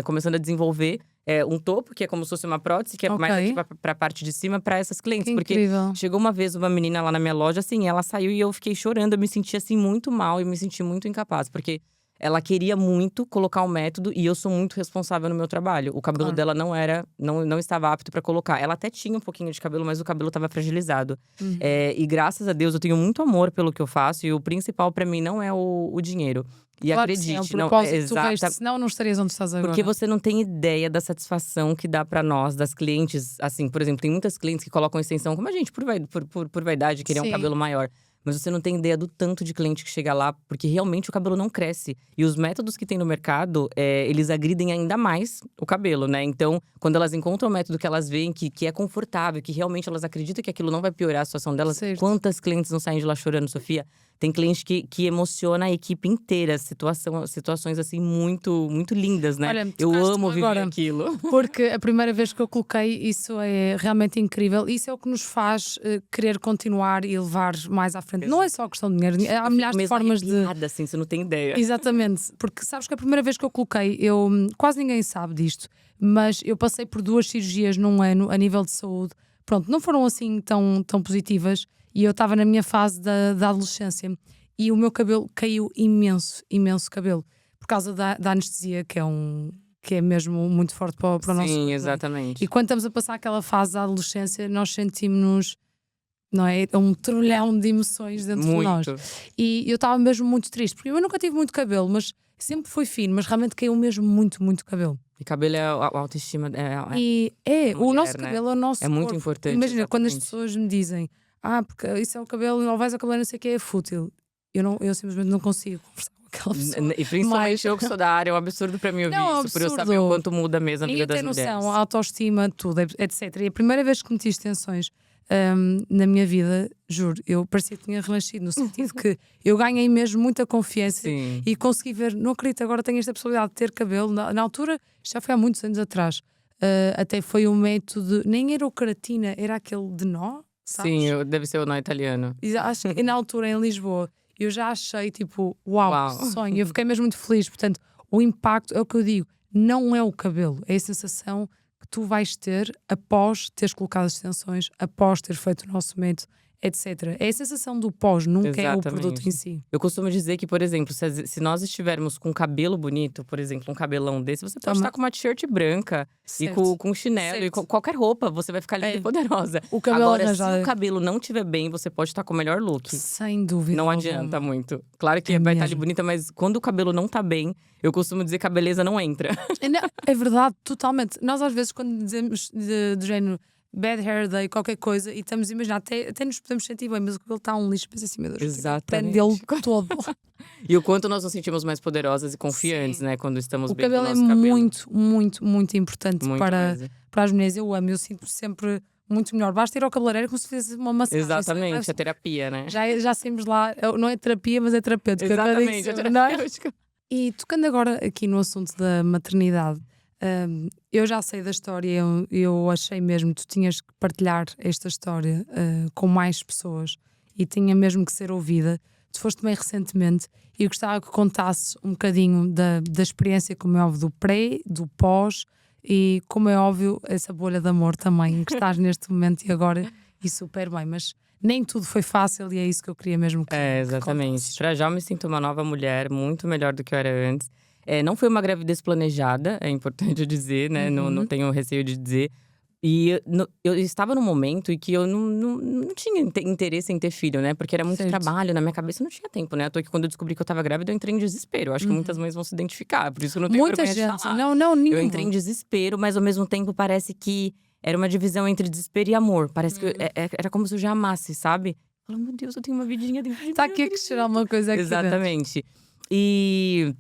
começando a desenvolver um topo, que é como se fosse uma prótese, que é mais aqui pra parte de cima, pra essas clientes. Que porque incrível. chegou uma vez uma menina lá na minha loja, assim, ela saiu e eu fiquei chorando. Eu me senti, assim, muito mal e me senti muito incapaz. Porque… ela queria muito colocar um método e eu sou muito responsável no meu trabalho. O cabelo dela não estava apto para colocar. Ela até tinha um pouquinho de cabelo, mas o cabelo estava fragilizado. E graças a Deus eu tenho muito amor pelo que eu faço. E o principal para mim não é o dinheiro. E claro acredite, que sim, é um propósito, senão não estarias onde estás agora. Porque você não tem ideia da satisfação que dá pra nós, das clientes. Assim, por exemplo, tem muitas clientes que colocam extensão, como a gente, por vaidade, querer um cabelo maior. Mas você não tem ideia do tanto de cliente que chega lá, porque realmente o cabelo não cresce. E os métodos que tem no mercado, eles agridem ainda mais o cabelo, né? Então, quando elas encontram um método que elas veem que é confortável, que realmente elas acreditam que aquilo não vai piorar a situação delas. Quantas clientes não saem de lá chorando, Sofia? Tem cliente que emociona a equipe inteira. Situações, assim, muito, muito lindas, né? Olha, eu amo viver aquilo. Porque a primeira vez que eu coloquei, isso é realmente incrível. Isso é o que nos faz querer continuar e levar mais à frente. Não é só questão de dinheiro, há milhares de formas de… assim, você não tem ideia. Exatamente, porque sabes que a primeira vez que eu coloquei, quase ninguém sabe disto, mas eu passei por 2 cirurgias num ano a nível de saúde. Pronto, não foram assim tão positivas e eu estava na minha fase da adolescência e o meu cabelo caiu imenso cabelo, por causa da anestesia, que é mesmo muito forte para o nosso… Sim, exatamente. E quando estamos a passar aquela fase da adolescência, nós sentimos-nos… não é? É um trulhão de emoções dentro de nós. E eu estava mesmo muito triste, porque eu nunca tive muito cabelo, mas sempre foi fino, mas realmente caiu mesmo muito cabelo. E cabelo é a autoestima. O nosso cabelo é o nosso corpo. Muito importante. Imagina, exatamente. quando as pessoas me dizem porque isso é o cabelo, ou vais ao cabelo, não sei o que, é fútil. Eu simplesmente não consigo conversar com aquela pessoa. E principalmente eu que sou da área, é um absurdo para mim ouvir isso, por eu saber o quanto muda mesmo a vida das mulheres. Ninguém tem noção, a autoestima, tudo, etc. E a primeira vez que meti extensões na minha vida, juro, eu parecia que tinha renascido, no sentido que eu ganhei mesmo muita confiança e consegui ver, não acredito, agora tenho esta possibilidade de ter cabelo. Na altura, isto já foi há muitos anos atrás, até foi um método, nem era o queratina, era aquele de nó, sabes? Sim, deve ser o nó italiano. Acho que na altura em Lisboa, eu já achei tipo, uau. Que sonho, eu fiquei mesmo muito feliz. Portanto, o impacto, é o que eu digo, não é o cabelo, é a sensação que tu vais ter após teres colocado as extensões, após ter feito o nosso método, etc. É a sensação do pós, nunca é o produto em si. Eu costumo dizer que, por exemplo, se nós estivermos com um cabelo bonito, por exemplo, um cabelão desse, você pode estar com uma t-shirt branca e com chinelo e com qualquer roupa, você vai ficar linda e poderosa. O cabelo agora, se o cabelo não estiver bem, você pode estar com o melhor look. Sem dúvida. Não adianta muito. Claro que vai estar ali bonita, mas quando o cabelo não tá bem, eu costumo dizer que a beleza não entra. É verdade, totalmente. Nós às vezes quando dizemos do género bad hair day, qualquer coisa, e estamos a imaginar, até nos podemos sentir bem, mas o cabelo está um lixo, pensa assim, meu Deus, exatamente. Dele todo. E o quanto nós nos sentimos mais poderosas e confiantes, né, quando estamos bem com o nosso cabelo. O cabelo é muito importante para as mulheres. Eu amo, eu sinto sempre muito melhor. Basta ir ao cabeleireiro como se fizesse uma massagem. Exatamente, a terapia, né? Já saímos lá, não é terapia, mas é terapêutica. Exatamente, é terapêutica. E tocando agora aqui no assunto da maternidade, eu já sei da história, eu achei mesmo que tu tinhas que partilhar esta história com mais pessoas e tinha mesmo que ser ouvida. Tu foste bem recentemente e eu gostava que contasse um bocadinho da experiência, como é óbvio, do pré, do pós E como é óbvio, essa bolha de amor também que estás neste momento e agora, e super bem, mas nem tudo foi fácil e é isso que eu queria mesmo que Exatamente. contasses. Pra já eu me sinto uma nova mulher, muito melhor do que eu era antes. Não foi uma gravidez planejada, é importante dizer, né? Não tenho receio de dizer. E eu estava num momento em que eu não tinha interesse em ter filho, né? Porque era muito Certo. trabalho, na minha cabeça não tinha tempo, né? À toa que quando eu descobri que eu tava grávida, eu entrei em desespero. Eu acho que muitas mães vão se identificar, por isso que eu não tenho Muita vergonha de gente, falar. não, Eu nenhuma. entrei em desespero, mas ao mesmo tempo parece que era uma divisão entre desespero e amor. Parece que era como se eu já amasse, sabe? Falei, meu Deus, eu tenho uma vidinha dentro de mim. Está aqui a crescer alguma coisa aqui dentro. Exatamente. E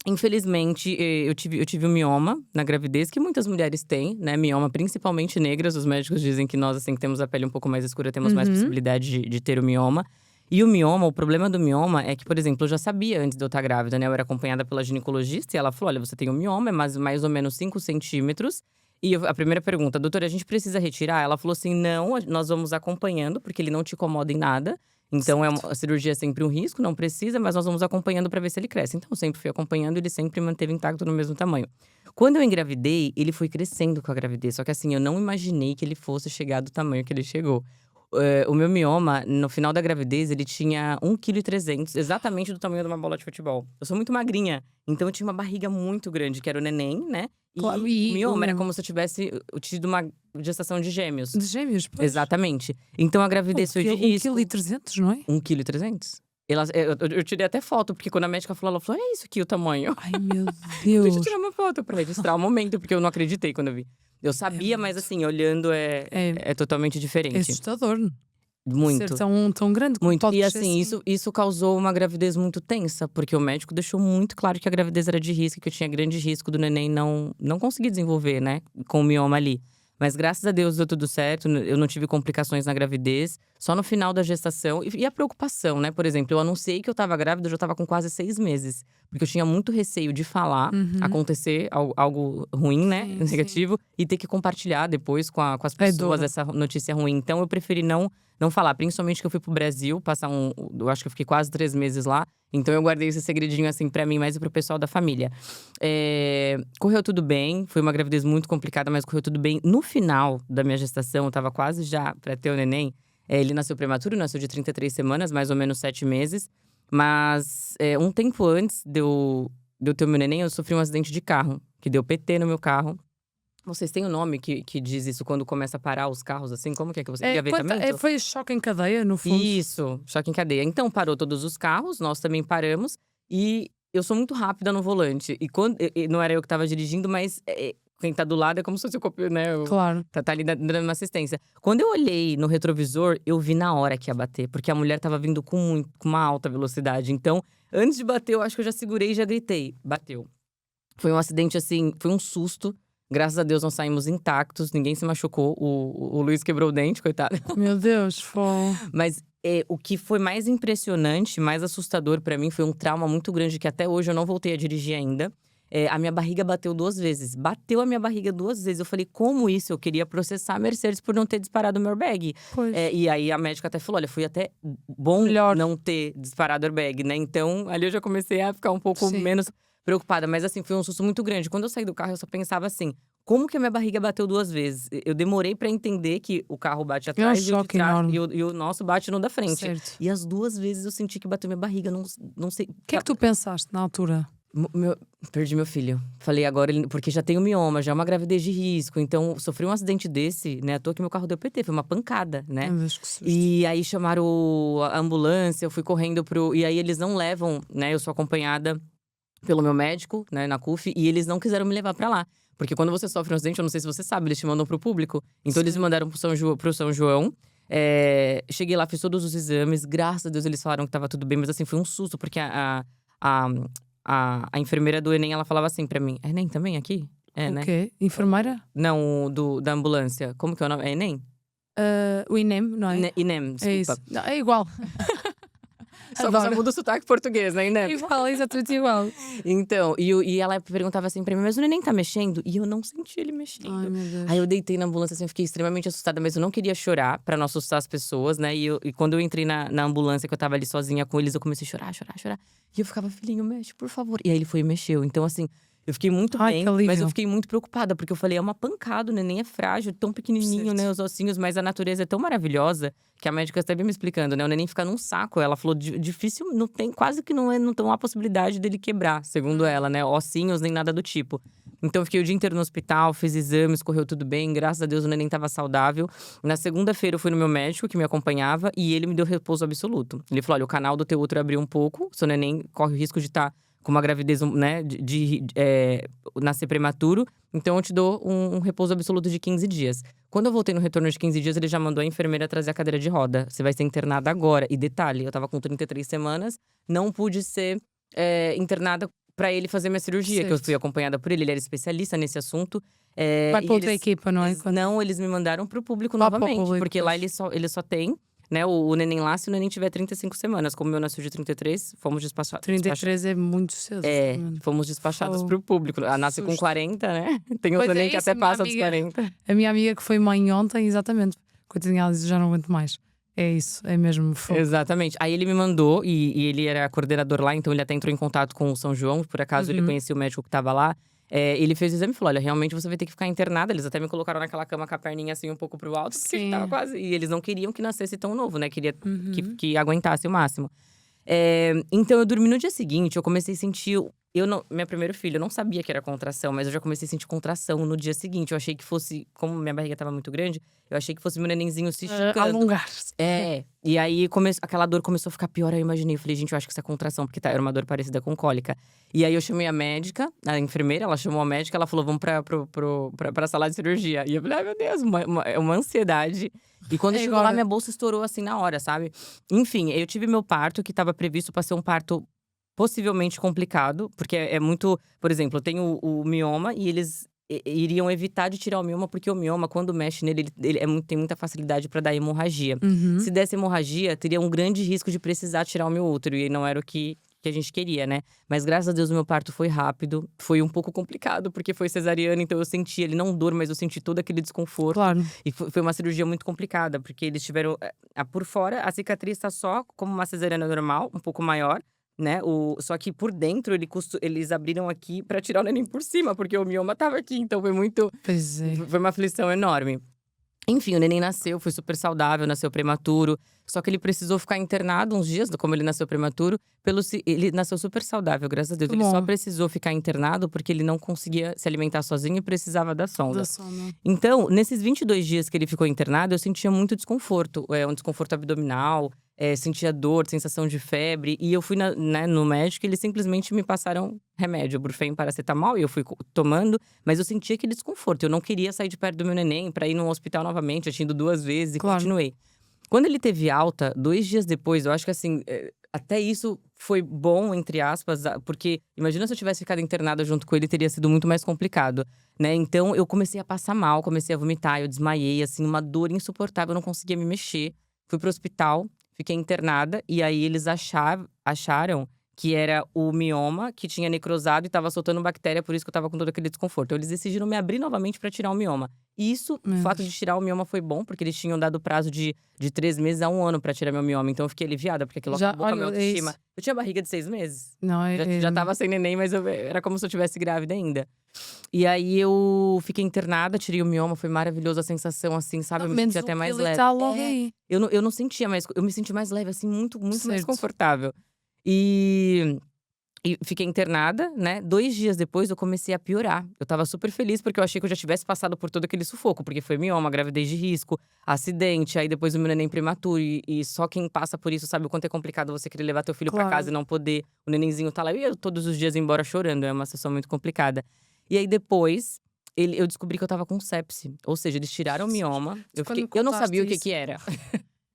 infelizmente eu tive um mioma na gravidez, que muitas mulheres têm, né? Mioma, principalmente negras. Os médicos dizem que nós, assim, que temos a pele um pouco mais escura, temos mais possibilidade de ter o mioma. E o mioma, o problema do mioma é que, por exemplo, eu já sabia antes de eu estar grávida, né? Eu era acompanhada pela ginecologista e ela falou: olha, você tem um mioma, é mais ou menos 5 centímetros. E a primeira pergunta, doutora, a gente precisa retirar? Ela falou assim: não, nós vamos acompanhando, porque ele não te incomoda em nada. Então, a cirurgia é sempre um risco, não precisa, mas nós vamos acompanhando para ver se ele cresce. Então, eu sempre fui acompanhando e ele sempre manteve intacto no mesmo tamanho. Quando eu engravidei, ele foi crescendo com a gravidez. Só que assim, eu não imaginei que ele fosse chegar do tamanho que ele chegou. O meu mioma, no final da gravidez, ele tinha 1,3 kg, exatamente do tamanho de uma bola de futebol. Eu sou muito magrinha, então eu tinha uma barriga muito grande, que era o neném, né? Claro, E o mioma era o- como se eu tivesse tido uma gestação de gêmeos. De gêmeos, pois. Exatamente. Então a gravidez foi de risco. 1,3 kg, não é? 1,3 kg. Eu tirei até foto, porque quando a médica falou, ela falou: é isso aqui o tamanho. Ai, meu Deixa eu Deus. tirar uma foto pra registrar o momento, porque eu não acreditei quando eu vi. Eu sabia, mas assim, olhando é totalmente É diferente. assustador. Muito. Ser tão grande como Muito. pode E crescer assim, isso causou uma gravidez muito tensa, porque o médico deixou muito claro que a gravidez era de risco, que eu tinha grande risco do neném não conseguir desenvolver, né, com o mioma ali. Mas graças a Deus deu tudo certo, eu não tive complicações na gravidez, só no final da gestação. E a preocupação, né? Por exemplo, eu anunciei que eu tava grávida, eu já tava com quase 6 meses. Porque eu tinha muito receio de falar, acontecer algo ruim, né? Sim, Negativo, e ter que compartilhar depois com as É pessoas duro. essa notícia ruim. Então eu preferi não falar, principalmente que eu fui pro Brasil, passar eu acho que eu fiquei quase 3 meses lá. Então eu guardei esse segredinho, assim, pra mim, mas e pro pessoal da família. Correu tudo bem, foi uma gravidez muito complicada, mas correu tudo bem. No final da minha gestação, eu tava quase já pra ter o neném. Ele nasceu prematuro, nasceu de 33 semanas, mais ou menos 7 meses. Mas um tempo antes de eu ter o meu neném, eu sofri um acidente de carro, que deu PT no meu carro. Vocês têm um nome que diz isso quando começa a parar os carros, assim? Como que é que você… Engavetamento? Foi choque em cadeia, no fundo. Isso, choque em cadeia. Então parou todos os carros, nós também paramos. E eu sou muito rápida no volante. E não era eu que tava dirigindo, mas quem tá do lado é como se fosse o copio, né? Claro. Tá ali dando uma assistência. Quando eu olhei no retrovisor, eu vi na hora que ia bater. Porque a mulher tava vindo com uma alta velocidade. Então, antes de bater, eu acho que eu já segurei e já gritei. Bateu. Foi um acidente, assim, foi um susto. Graças a Deus, nós saímos intactos, ninguém se machucou. O Luiz quebrou o dente, coitado. Meu Deus, foi. Mas o que foi mais impressionante, mais assustador pra mim, foi um trauma muito grande que até hoje eu não voltei a dirigir ainda. A minha barriga bateu 2 vezes. Bateu a minha barriga 2 vezes. Eu falei, como isso? Eu queria processar a Mercedes por não ter disparado o meu airbag. Pois. E aí a médica até falou: olha, foi até bom Melhor. não ter disparado o airbag, né? Então ali eu já comecei a ficar um pouco Sim. menos preocupada. Mas assim, foi um susto muito grande. Quando eu saí do carro, eu só pensava assim: como que a minha barriga bateu 2 vezes? Eu demorei pra entender que o carro bate atrás e o de choque trás, enorme. e o nosso bate no da frente. Certo. E as 2 vezes eu senti que bateu minha barriga, não sei. O que é que tu pensaste na altura? Perdi meu filho. Falei, agora, porque já tem o mioma, já é uma gravidez de risco. Então, sofri um acidente desse, né? À toa que meu carro deu PT, foi uma pancada, né? Meu Deus, que susto. E aí chamaram a ambulância, eu fui correndo E aí eles não levam, né? Eu sou acompanhada pelo meu médico, né, na CUF, e eles não quiseram me levar pra lá. Porque quando você sofre um acidente, eu não sei se você sabe, eles te mandam pro público. Então eles me mandaram pro São João. Cheguei lá, fiz todos os exames, graças a Deus eles falaram que tava tudo bem, mas assim, foi um susto, porque a enfermeira do Enem, ela falava assim pra mim: é Enem também aqui? O Né? quê? Enfermeira? Não, da ambulância. Como que é o nome? É Enem? O INEM, não é? Enem, desculpa. É isso. Não, é igual. Só Adoro. muda o sotaque português, né, Enem? Igual, exatamente igual. Então, e ela perguntava assim pra mim: mas o neném tá mexendo? E eu não senti ele mexendo. Ai, meu Deus. Aí eu deitei na ambulância, assim, eu fiquei extremamente assustada, mas eu não queria chorar pra não assustar as pessoas, né? E quando eu entrei na ambulância, que eu tava ali sozinha com eles, eu comecei a chorar. E eu ficava: filhinho, mexe, por favor. E aí ele foi e mexeu. Então, assim, Eu fiquei muito Ai, bem, que alívio. mas eu fiquei muito preocupada, porque eu falei, é uma pancada, o neném é frágil, tão pequenininho, Certo. né, os ossinhos, mas a natureza é tão maravilhosa, que a médica até veio me explicando, né, o neném fica num saco, ela falou, difícil, não tem, quase que não tem uma possibilidade dele quebrar, segundo ela, né, ossinhos nem nada do tipo. Então eu fiquei o dia inteiro no hospital, fiz exames, correu tudo bem, graças a Deus o neném tava saudável. Na segunda-feira eu fui no meu médico, que me acompanhava, e ele me deu repouso absoluto. Ele falou, olha, o canal do teu útero abriu um pouco, seu neném corre o risco de estar com uma gravidez, né, nascer prematuro. Então eu te dou um repouso absoluto de 15 dias. Quando eu voltei no retorno de 15 dias, ele já mandou a enfermeira trazer a cadeira de roda. Você vai ser internada agora. E detalhe, eu tava com 33 semanas, não pude ser internada pra ele fazer minha cirurgia, que eu Certo. fui acompanhada por ele era especialista nesse assunto. Vai E para outra eles- equipa, não é? eles- Não, eles me mandaram pro público Vá para o novamente, público, porque lá pois. ele só tem, né, o neném lá se o neném tiver 35 semanas. Como o meu nasceu de 33, fomos despachados. 33 é muito cedo. realmente. Fomos despachados Fogo. pro público. Ela nasce com Susto. 40, né? Tem uns Pois é neném que isso, até a minha passa dos amiga. 40. A minha amiga que foi mãe ontem, exatamente. Coitadinha, ela disse, já não aguento mais. É isso, é mesmo fogo. Exatamente. Aí ele me mandou, e ele era coordenador lá, então ele até entrou em contato com o São João. Por acaso ele conhecia o médico que tava lá. Ele fez o exame e falou: olha, realmente você vai ter que ficar internada. Eles até me colocaram naquela cama com a perninha assim um pouco pro alto, porque Sim. tava quase. E eles não queriam que nascesse tão novo, né? Queria que aguentasse o máximo. Então eu dormi no dia seguinte, eu comecei a sentir. Meu primeiro filho, eu não sabia que era contração, mas eu já comecei a sentir contração no dia seguinte. Eu achei que fosse, como minha barriga tava muito grande, eu achei que fosse meu nenenzinho se esticando. Alongar-se. E aí aquela dor começou a ficar pior, aí eu imaginei. Eu falei, gente, eu acho que isso é contração, porque era uma dor parecida com cólica. E aí eu chamei a médica, a enfermeira, ela chamou a médica, ela falou, vamos pra sala de cirurgia. E eu falei, ai meu Deus, uma ansiedade. E quando chegou lá, agora. minha bolsa estourou assim na hora, sabe? Enfim, eu tive meu parto, que tava previsto pra ser um parto possivelmente complicado, porque é muito. Por exemplo, eu tenho o mioma e eles iriam evitar de tirar o mioma, porque o mioma, quando mexe nele, ele tem muita facilidade pra dar hemorragia. Se desse hemorragia, teria um grande risco de precisar tirar o meu útero, e não era o que a gente queria, né? Mas graças a Deus o meu parto foi rápido, foi um pouco complicado, porque foi cesariana, então eu senti ele não dor, mas eu senti todo aquele desconforto. Claro. E foi uma cirurgia muito complicada, porque eles tiveram. Por fora, a cicatriz tá só como uma cesariana normal, um pouco maior, né? Só que por dentro, eles abriram aqui pra tirar o neném por cima, porque o mioma tava aqui. Então foi muito. Pois é. Foi uma aflição enorme. Enfim, o neném nasceu, foi super saudável, nasceu prematuro. Só que ele precisou ficar internado uns dias, como ele nasceu prematuro. Ele nasceu super saudável, graças a Deus. Que Ele só bom. precisou ficar internado porque ele não conseguia se alimentar sozinho e precisava da sonda. Da sono. Então, nesses 22 dias que ele ficou internado, eu sentia muito desconforto. Um desconforto abdominal, sentia dor, sensação de febre. E eu fui no médico e eles simplesmente me passaram remédio, Brufen, paracetamol. E eu fui tomando, mas eu sentia aquele desconforto. Eu não queria sair de perto do meu neném pra ir no hospital novamente. Eu tinha ido 2 vezes e Claro. continuei. Quando ele teve alta, 2 dias depois, eu acho que assim, até isso foi bom, entre aspas, porque imagina se eu tivesse ficado internada junto com ele, teria sido muito mais complicado, né? Então eu comecei a passar mal, comecei a vomitar, eu desmaiei, assim, uma dor insuportável, eu não conseguia me mexer. Fui pro hospital, fiquei internada, e aí eles acharam que era o mioma que tinha necrosado e tava soltando bactéria, por isso que eu tava com todo aquele desconforto. Então, eles decidiram me abrir novamente pra tirar o mioma. E isso, o fato de tirar o mioma foi bom, porque eles tinham dado prazo de 3 meses a 1 ano pra tirar meu mioma. Então eu fiquei aliviada, porque aquilo Já, acabou com a minha olha, é autoestima. isso. Eu tinha barriga de 6 meses. Não, Já tava sem neném, mas era como se eu tivesse grávida ainda. E aí eu fiquei internada, tirei o mioma, foi maravilhosa a sensação, assim, sabe? Eu me senti até mais leve. Tá logo aí. Eu não sentia mais, eu me senti mais leve, assim, muito mais Certo. confortável. E fiquei internada, né? 2 dias depois eu comecei a piorar. Eu tava super feliz porque eu achei que eu já tivesse passado por todo aquele sufoco. Porque foi mioma, gravidez de risco, acidente, aí depois o meu neném prematuro. E só quem passa por isso sabe o quanto é complicado você querer levar teu filho pra Claro. casa e não poder. O nenenzinho tá lá e eu todos os dias ir embora chorando. É uma situação muito complicada. E aí depois, eu descobri que eu tava com sepse. Ou seja, eles tiraram o mioma. Quando me Eu não contaste sabia o que isso. que era.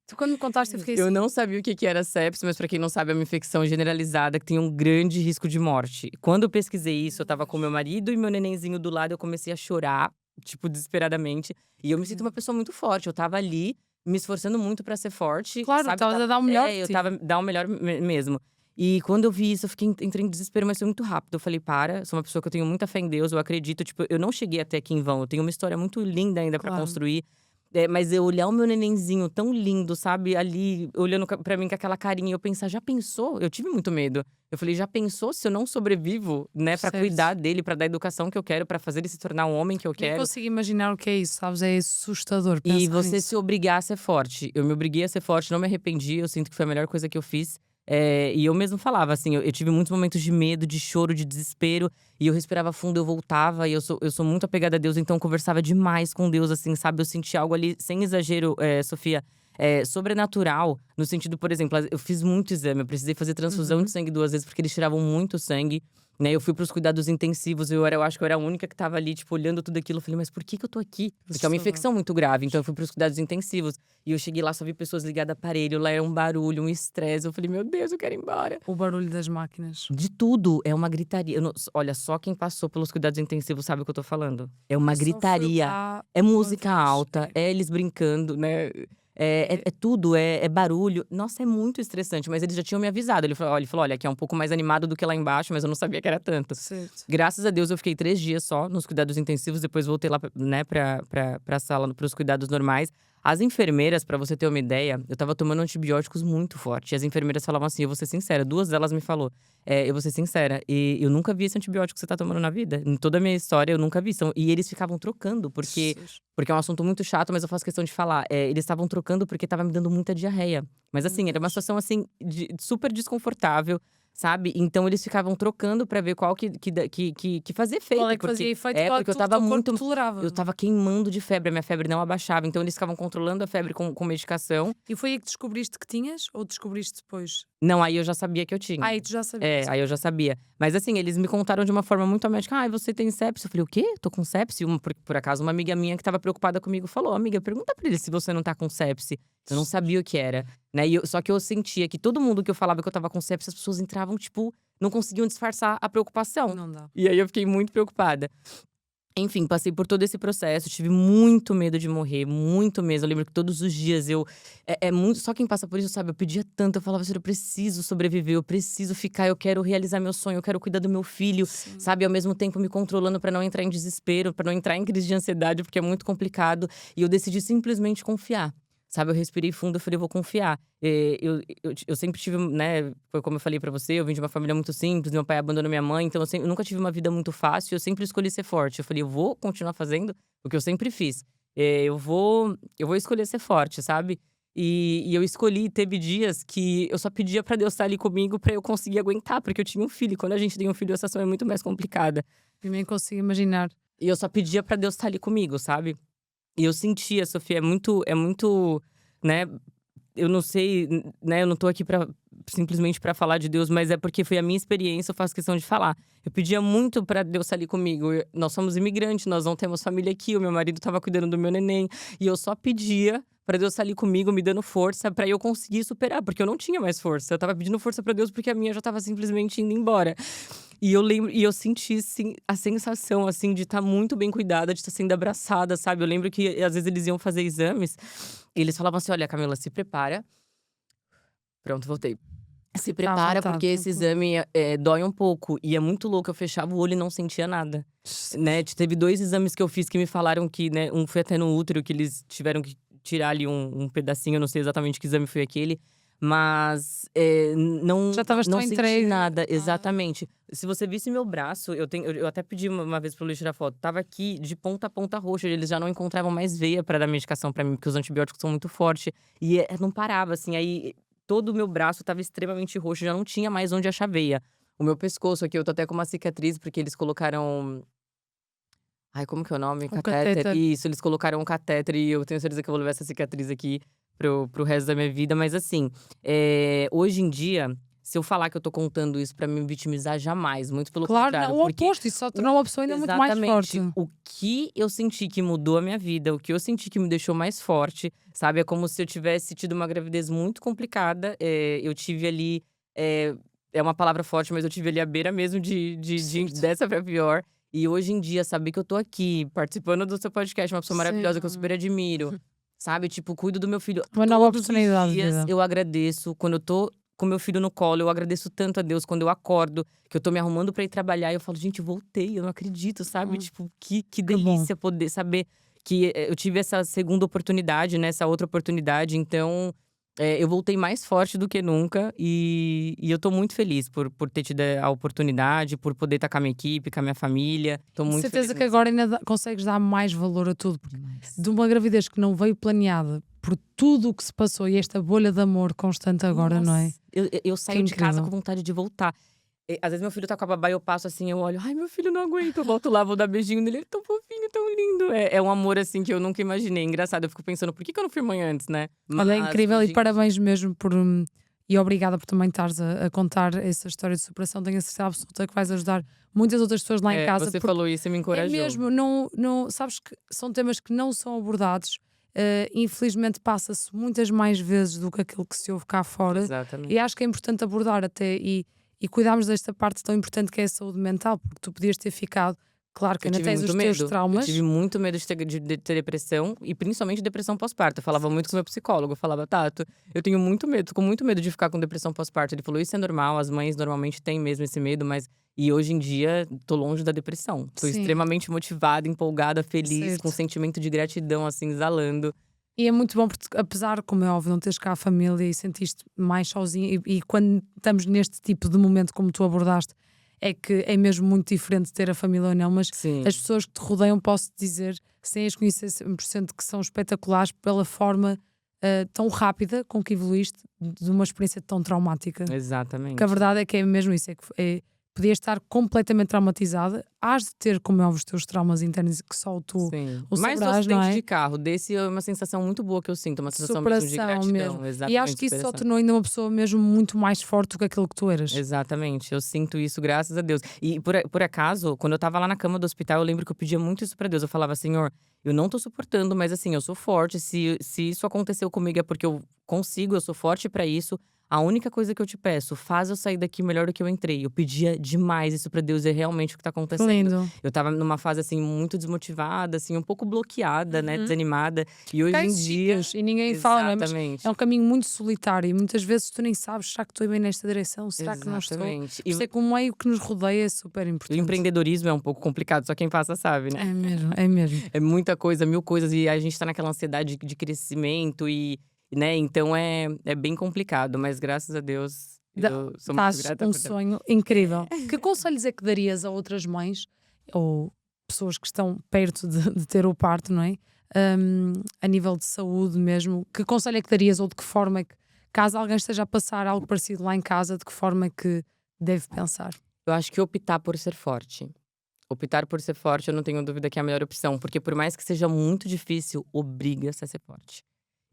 Tu, quando me contaste, eu fiquei Eu assim. não sabia o que que era sepsis, mas pra quem não sabe, é uma infecção generalizada que tem um grande risco de morte. Quando eu pesquisei isso, eu tava com meu marido e meu nenenzinho do lado, eu comecei a chorar, tipo, desesperadamente. E eu me sinto uma pessoa muito forte. Eu tava ali, me esforçando muito pra ser forte. Claro, sabe? estavas a dar o melhor de Eu ti. tava dar o melhor mesmo. E quando eu vi isso, entrei em desespero, mas foi muito rápido. Eu falei, sou uma pessoa que eu tenho muita fé em Deus, eu acredito. Tipo, eu não cheguei até aqui em vão. Eu tenho uma história muito linda ainda pra Claro. construir. Mas eu olhar o meu nenenzinho tão lindo, sabe, ali, olhando pra mim com aquela carinha, eu pensar, já pensou? Eu tive muito medo. Eu falei, já pensou se eu não sobrevivo, né, pra cuidar Certo. dele, pra dar a educação que eu quero, pra fazer ele se tornar o homem que eu Nem quero? consigo imaginar o que é isso, sabes? É assustador E pensar você nisso. se obrigar a ser forte. Eu me obriguei a ser forte, não me arrependi, eu sinto que foi a melhor coisa que eu fiz. E eu mesmo falava, assim, eu tive muitos momentos de medo, de choro, de desespero. E eu respirava fundo, eu voltava. E eu sou muito apegada a Deus, então eu conversava demais com Deus, assim, sabe? Eu senti algo ali, sem exagero, Sofia, sobrenatural. No sentido, por exemplo, eu fiz muito exame. Eu precisei fazer transfusão de Uhum. sangue 2 vezes, porque eles tiravam muito sangue. Né, eu fui para os cuidados intensivos, eu acho que eu era a única que estava ali, tipo, olhando tudo aquilo. Eu falei: "Mas por que que eu tô aqui?" Porque é uma Assustador. infecção muito grave, então eu fui para os cuidados intensivos. E eu cheguei lá, só vi pessoas ligadas a aparelho, lá era um barulho, um estresse. Eu falei: "Meu Deus, eu quero ir embora." O barulho das máquinas. De tudo, é uma gritaria. Eu não olha, só quem passou pelos cuidados intensivos sabe o que eu tô falando. É uma Eu só fui gritaria, lá é uma música vez. alta, é eles brincando, né, é tudo, é barulho. Nossa, é muito estressante, mas eles já tinham me avisado. Ele falou: "Olha, aqui é um pouco mais animado do que lá embaixo", mas eu não sabia que era tanto. Certo. Graças a Deus eu fiquei 3 dias só nos cuidados intensivos, depois voltei lá né, pra sala, para os cuidados normais. As enfermeiras, pra você ter uma ideia, eu estava tomando antibióticos muito forte, e as enfermeiras falavam assim, eu vou ser sincera, 2 delas me falou: eu vou ser sincera, eu nunca vi esse antibiótico que você tá tomando na vida, em toda a minha história eu nunca vi", e eles ficavam trocando, Jesus. porque é um assunto muito chato, mas eu faço questão de falar, eles estavam trocando porque estava me dando muita diarreia. Mas Meu assim, era uma Deus. situação assim, super desconfortável, sabe. Então eles ficavam trocando pra ver qual que fazia Qual é efeito, que fazia porque efeito? Qual é que porque eu o estava teu corpo muito tolerava, eu não é? estava queimando de febre, a minha febre não abaixava, então eles ficavam controlando a febre com medicação. E foi aí que descobriste que tinhas ou descobriste depois? Não, aí eu já sabia que eu tinha. Ah, e tu já sabias, Aí eu já ok. sabia. Mas assim, eles me contaram de uma forma muito médica: "Ai, você tem sepsi?" Eu falei: "O quê? Tô com sepsi?" Por acaso, uma amiga minha que estava preocupada comigo falou: "Amiga, pergunta pra ele se você não tá com sepsi." Eu não Jesus. sabia o que era, né, só que eu sentia que todo mundo que eu falava que eu estava com sepsi, as pessoas entravam, tipo, não conseguiam disfarçar a preocupação. Não dá. E aí eu fiquei muito preocupada. Enfim, passei por todo esse processo, tive muito medo de morrer, muito mesmo. Eu lembro que todos os dias é muito só quem passa por isso sabe, eu pedia tanto, eu falava assim: "Eu preciso sobreviver, eu preciso ficar, eu quero realizar meu sonho, eu quero cuidar do meu filho", Sim. sabe, ao mesmo tempo me controlando pra não entrar em desespero, pra não entrar em crise de ansiedade, porque é muito complicado. E eu decidi simplesmente confiar, sabe, eu respirei fundo, eu falei: "Eu vou confiar". Eu sempre tive, né, foi como eu falei pra você, eu vim de uma família muito simples, meu pai abandonou minha mãe, então eu nunca tive uma vida muito fácil, eu sempre escolhi ser forte. Eu falei: "Eu vou continuar fazendo o que eu sempre fiz. Eu vou escolher ser forte", sabe. E eu escolhi, teve dias que eu só pedia pra Deus estar ali comigo pra eu conseguir aguentar, porque eu tinha um filho, e quando a gente tem um filho, a situação é muito mais complicada. Eu nem consigo imaginar. E eu só pedia pra Deus estar ali comigo, sabe. E eu sentia, Sofia, é muito, né, eu não sei, né, eu não tô aqui pra simplesmente pra falar de Deus, mas é porque foi a minha experiência, eu faço questão de falar. Eu pedia muito pra Deus estar ali comigo. Nós somos imigrantes, nós não temos família aqui, o meu marido estava cuidando do meu neném, e eu só pedia pra Deus estar ali comigo, me dando força pra eu conseguir superar, porque eu não tinha mais força. Eu estava pedindo força pra Deus, porque a minha já estava simplesmente indo embora. E eu senti, sim, a sensação, assim, de estar muito bem cuidada, de estar sendo abraçada, sabe. Eu lembro que, às vezes, eles iam fazer exames, e eles falavam assim: "Olha, Camila, se prepara." Pronto, voltei. "Se Está à prepara, vontade, porque esse tranquilo. exame, dói um pouco." E é muito louco, eu fechava o olho e não sentia nada, né. Jesus. Teve 2 exames que eu fiz que me falaram que, né, um foi até no útero, que eles tiveram que tirar ali um pedacinho, eu não sei exatamente que exame foi aquele, mas, Já estavas não tão senti entregue. nada. Ah, Exatamente. Se você visse meu braço, eu até pedi uma vez pra Luiz tirar foto, estava aqui de ponta a ponta roxo, eles já não encontravam mais veia pra dar medicação pra mim, porque os antibióticos são muito forte, e, não parava, assim, aí todo o meu braço estava extremamente roxo, já não tinha mais onde achar veia. O meu pescoço aqui, eu tô até com uma cicatriz, porque eles colocaram, ai, como que é o nome? o Catéter. catéter. Isso, eles colocaram um catéter, e eu tenho certeza que eu vou levar essa cicatriz aqui para o resto da minha vida. Mas assim, hoje em dia, se eu falar que eu tô contando isso pra me vitimizar, jamais, muito pelo Claro, não, contrário, o porque oposto, isso só o tornou uma pessoa ainda muito mais forte. exatamente, o que eu senti que mudou a minha vida, o que eu senti que me deixou mais forte, sabe, é como se eu tivesse tido uma gravidez muito complicada, eu tive ali, eh, é uma palavra forte, mas eu tive ali à beira mesmo de Certo. dessa pra pior. E hoje em dia, saber que eu tô aqui, participando do seu podcast, uma pessoa maravilhosa que eu super Sim. admiro, sabe, tipo, cuido do meu filho. Uma nova Todos os oportunidade de dias vida. eu agradeço, quando eu tô com meu filho no colo, eu agradeço tanto a Deus. Quando eu acordo, que eu tô me arrumando pra ir trabalhar, eu falo: "Gente, eu voltei, eu não acredito", sabe, tipo, que Que bom. delícia poder saber que eu tive essa segunda oportunidade, né? Essa outra oportunidade. Então, eu voltei mais forte do que nunca. E eu tô muito feliz por ter tido a oportunidade, por poder estar com a minha equipe, com a minha família. Tô De muito certeza feliz que mesmo. agora ainda consegues dar mais valor a tudo. Porque Demais. de uma gravidez que não veio planeada, por tudo o que se passou e esta bolha de amor constante agora, não é? Nossa, eu Que saio de casa incrível. com vontade de voltar. Às vezes meu filho tá com a babá e eu passo assim, eu olho, ai, meu filho não aguento, eu volto lá, vou dar beijinho nele, ele é tão fofinho, tão lindo. É um amor assim que eu nunca imaginei. Engraçado, eu fico pensando, por que eu não fui mãe antes, né? Olha, é Mas incrível e hoje em parabéns mesmo por. E obrigada por também estares a contar essa história de superação. Tenho a certeza absoluta que vais ajudar muitas outras pessoas lá em casa. você Porque falou isso e me é encorajou. mesmo, não, sabes que são temas que não são abordados. Infelizmente passa-se muitas mais vezes do que aquilo que se ouve cá fora. Exatamente. E acho que é importante abordar até e cuidarmos desta parte tão importante que é a saúde mental, porque tu podias ter ficado, claro que Eu ainda tive tens os muito teus medo. Eu traumas. tive muito medo de ter depressão e principalmente depressão pós-parto. Eu falava muito com o meu psicólogo. Eu falava, Tato, eu tenho muito medo, tô com muito medo de ficar com depressão pós-parto. Ele falou, isso é normal, as mães normalmente têm mesmo esse medo, mas. E hoje em dia, tô longe da depressão. Tô Sim, extremamente motivada, empolgada, feliz, com certo. sentimento de gratidão, assim, exalando. E é muito bom porque, apesar, como é óbvio, não teres cá a família e sentiste mais sozinho, e quando estamos neste tipo de momento, como tu abordaste, é que é mesmo muito diferente ter a família ou não, mas as Sim, pessoas que te rodeiam, posso dizer, sem as conhecer 100%, que são espetaculares pela forma tão rápida com que evoluíste de uma experiência tão traumática. Porque a exatamente. verdade é que é mesmo isso, podias estar completamente traumatizada, has de ter, como é óbvio, os teus traumas internos que só tu Sim. o Mais do saberás, não acidente é? de carro, desse é uma sensação muito boa que eu sinto, uma De sensação mesmo de superação mesmo. gratidão. E acho Exatamente, que isso só superação. tornou ainda uma pessoa mesmo muito mais forte do que aquilo que tu eras. Exatamente, eu sinto isso, graças a Deus. E por acaso, quando eu estava lá na cama do hospital, eu lembro que eu pedia muito isso pra Deus. Eu falava, Senhor, eu não tô suportando, mas assim, eu sou forte. Se isso aconteceu comigo é porque eu consigo, eu sou forte pra isso. A única coisa que eu te peço, faz eu sair daqui melhor do que eu entrei. Eu pedia demais isso pra Deus, é realmente o que tá Que acontecendo. lindo. Eu estava numa fase assim muito desmotivada, assim, um pouco bloqueada, né, Uhum. desanimada. E Porque há hoje em esses dia, sítios e ninguém fala, não é? Mas é exatamente. um caminho muito solitário e muitas vezes tu nem sabes, será que estou bem nesta direção? Será que não estou? Exatamente. Por isso é que o meio que nos rodeia é super O importante. empreendedorismo é um pouco complicado, só quem passa sabe, né? É mesmo, é mesmo. É muita coisa, mil coisas, e a gente tá naquela ansiedade de crescimento né, então é bem complicado, mas graças a Deus eu sou muito Dás grata um por Deus. sonho incrível. Que conselhos é que darias a outras mães ou pessoas que estão perto de ter o parto, não é? A nível de saúde mesmo. Que conselho é que darias ou de que forma é que, caso alguém esteja a passar algo parecido lá em casa, de que forma é que deve pensar? Eu acho que optar por ser forte. Optar por ser forte, eu não tenho dúvida que é a melhor opção, porque por mais que seja muito difícil, obriga-se a ser forte.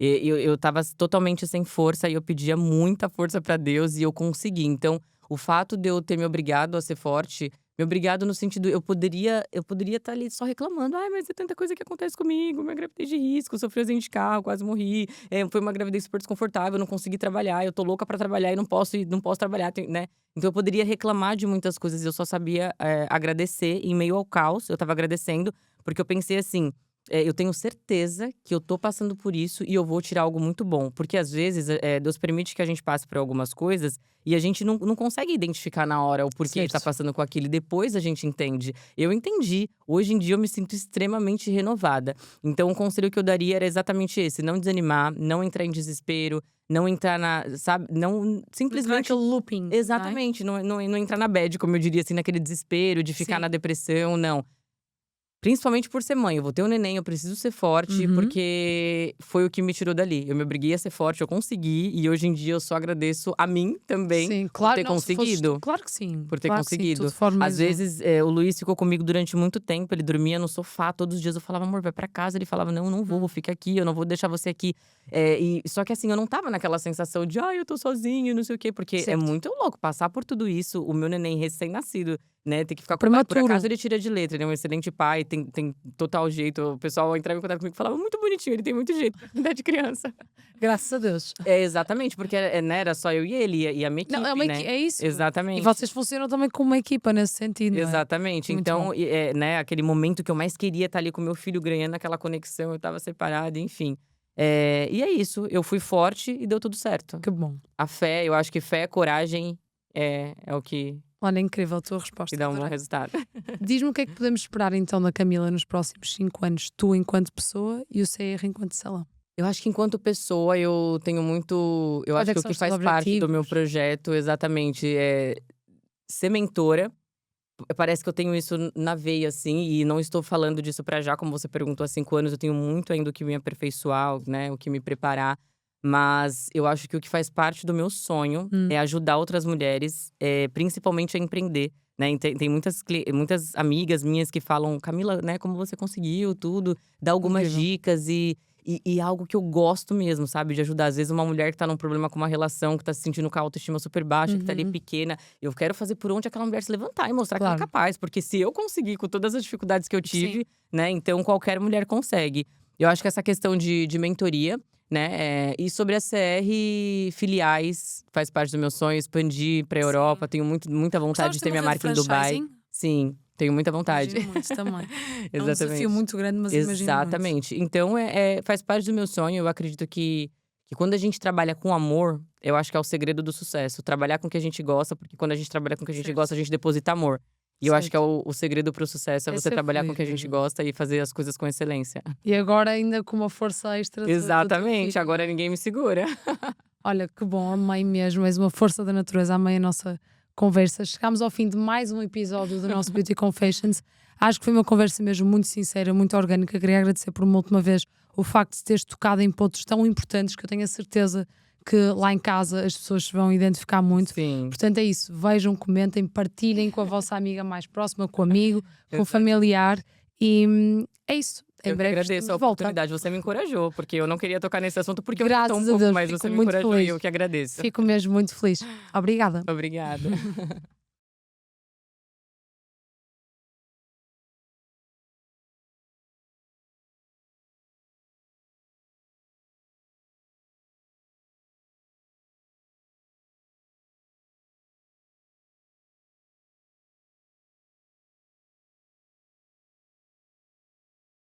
Eu estava totalmente sem força e eu pedia muita força pra Deus e eu consegui. Então, o fato de eu ter me obrigado a ser forte, me obrigado no sentido, eu poderia estar ali só reclamando: "Ai, mas é tanta coisa que acontece comigo, minha gravidez de risco, sofri um acidente de carro, quase morri, foi uma gravidez super desconfortável, não consegui trabalhar, eu tô louca pra trabalhar e não posso trabalhar", né. Então eu poderia reclamar de muitas coisas e eu só sabia, agradecer em meio ao caos, eu estava agradecendo, porque eu pensei assim: eu tenho certeza que eu tô passando por isso e eu vou tirar algo muito bom. Porque às vezes, Deus permite que a gente passe por algumas coisas e a gente não consegue identificar na hora o porquê tá Certo. passando com aquilo e depois a gente entende. Eu entendi, hoje em dia eu me sinto extremamente renovada. Então o conselho que eu daria era exatamente esse: não desanimar, não entrar em desespero, não entrar sabe, não Entrar simplesmente. naquele looping, não é? Exatamente, não entrar na bad, como eu diria assim, naquele desespero de ficar Sim. na depressão, não. Principalmente por ser mãe, eu vou ter um neném, eu preciso ser forte, Uhum. porque foi o que me tirou dali. Eu me obriguei a ser forte, eu consegui, e hoje em dia eu só agradeço a mim também Sim, por claro, ter não, se fosses tu, conseguido. claro que sim, Por ter tudo conseguido. de forma Às mais um. vezes, o Luiz ficou comigo durante muito tempo, ele dormia no sofá todos os dias, eu falava: "Amor, vai pra casa", ele falava: "Não, não vou, fica aqui, eu não vou deixar você aqui". Só que assim, eu não estava naquela sensação de: "Ai, eu tô sozinho, não sei o quê", porque é Certo. muito louco passar por tudo isso, o meu neném recém-nascido, né, ter que ficar com o pai. Por Prematuro. acaso ele tira de letra, ele é um excelente pai, tem total jeito, o pessoal entrava em contato comigo e falava: "Muito bonitinho, ele tem muito jeito pra cuidar de criança". Graças a Deus. É, exatamente, porque, né, era só eu e ele, e a minha Não, equipe, né. é isso. E Exatamente. vocês funcionam também como uma equipa nesse sentido, não é? Exatamente. Muito bom. Então, né, aquele momento que eu mais queria estar ali com meu filho, ganhando aquela conexão, eu estava separada, enfim. E é isso, eu fui forte e deu tudo certo. Que bom. A fé, eu acho que fé, coragem é o que Olha, incrível a tua resposta. E dá um bom adorei. resultado. Diz-me o que é que podemos esperar então da Camila nos próximos 5 anos, tu enquanto pessoa e o CR enquanto salão. Eu acho que enquanto pessoa eu tenho muito. Eu Quais acho é que que o são que os teus faz parte do meu objetivos? projeto exatamente é ser mentora. Parece que eu tenho isso na veia, assim, e não estou falando disso pra já, como você perguntou, há 5 anos, eu tenho muito ainda o que me aperfeiçoar, né, o que me preparar. Mas eu acho que o que faz parte do meu sonho Hum, é ajudar outras mulheres, principalmente a empreender, né. E tem muitas amigas minhas que falam: "Camila, né, como você conseguiu tudo?", dá algumas incrível. dicas e é algo que eu gosto mesmo, sabe, de ajudar. Às vezes uma mulher que tá num problema com uma relação, que tá se sentindo com a autoestima super baixa, que tá ali Uhum, pequena, eu quero fazer por onde aquela mulher se levantar e mostrar que ela é claro. capaz, porque se eu conseguir com todas as dificuldades que eu Sim. tive, né, então qualquer mulher consegue. Eu acho que essa questão de mentoria, né, e sobre a CR filiais, faz parte do meu sonho, expandir pra Sim. Europa, tenho muita vontade Gostavas de de ter ter uma minha rede de marca em Dubai. franchising? Sim, tenho muita vontade. Imagino muito também. É um desafio Exatamente. muito grande, mas imagino muito. Exatamente. Então faz parte do meu sonho, eu acredito que quando a gente trabalha com amor, eu acho que é o segredo do sucesso. Trabalhar com o que a gente gosta, porque quando a gente trabalha com o que a gente gosta, a Certo, gente deposita amor. E eu acho que é certo. o segredo pro sucesso, é É você ser trabalhar com o feliz que a gente mesmo. gosta e fazer as coisas com excelência. E agora ainda com uma força extra do teu Exatamente, filho, não agora é? ninguém me segura. Olha, que bom, amei mesmo. És uma força da natureza, amei a nossa conversa. Chegámos ao fim de mais um episódio do nosso Beauty Confessions. Acho que foi uma conversa mesmo muito sincera, muito orgânica. Queria agradecer por uma última vez o facto de teres tocado em pontos tão importantes que eu tenho a certeza que lá em casa as pessoas se vão identificar muito. Sim, Portanto, é isso. Vejam, comentem, partilhem com a vossa amiga mais próxima, com o amigo, com o exatamente. familiar. E é isso. Em Eu que breve estamos agradeço a de volta. oportunidade, você me encorajou, porque eu não queria tocar nesse assunto, porque eu sou um Graças a pouco, Deus, mas fico você me muito encorajou e feliz. eu que agradeço. Fico mesmo muito feliz. Obrigada. Obrigada.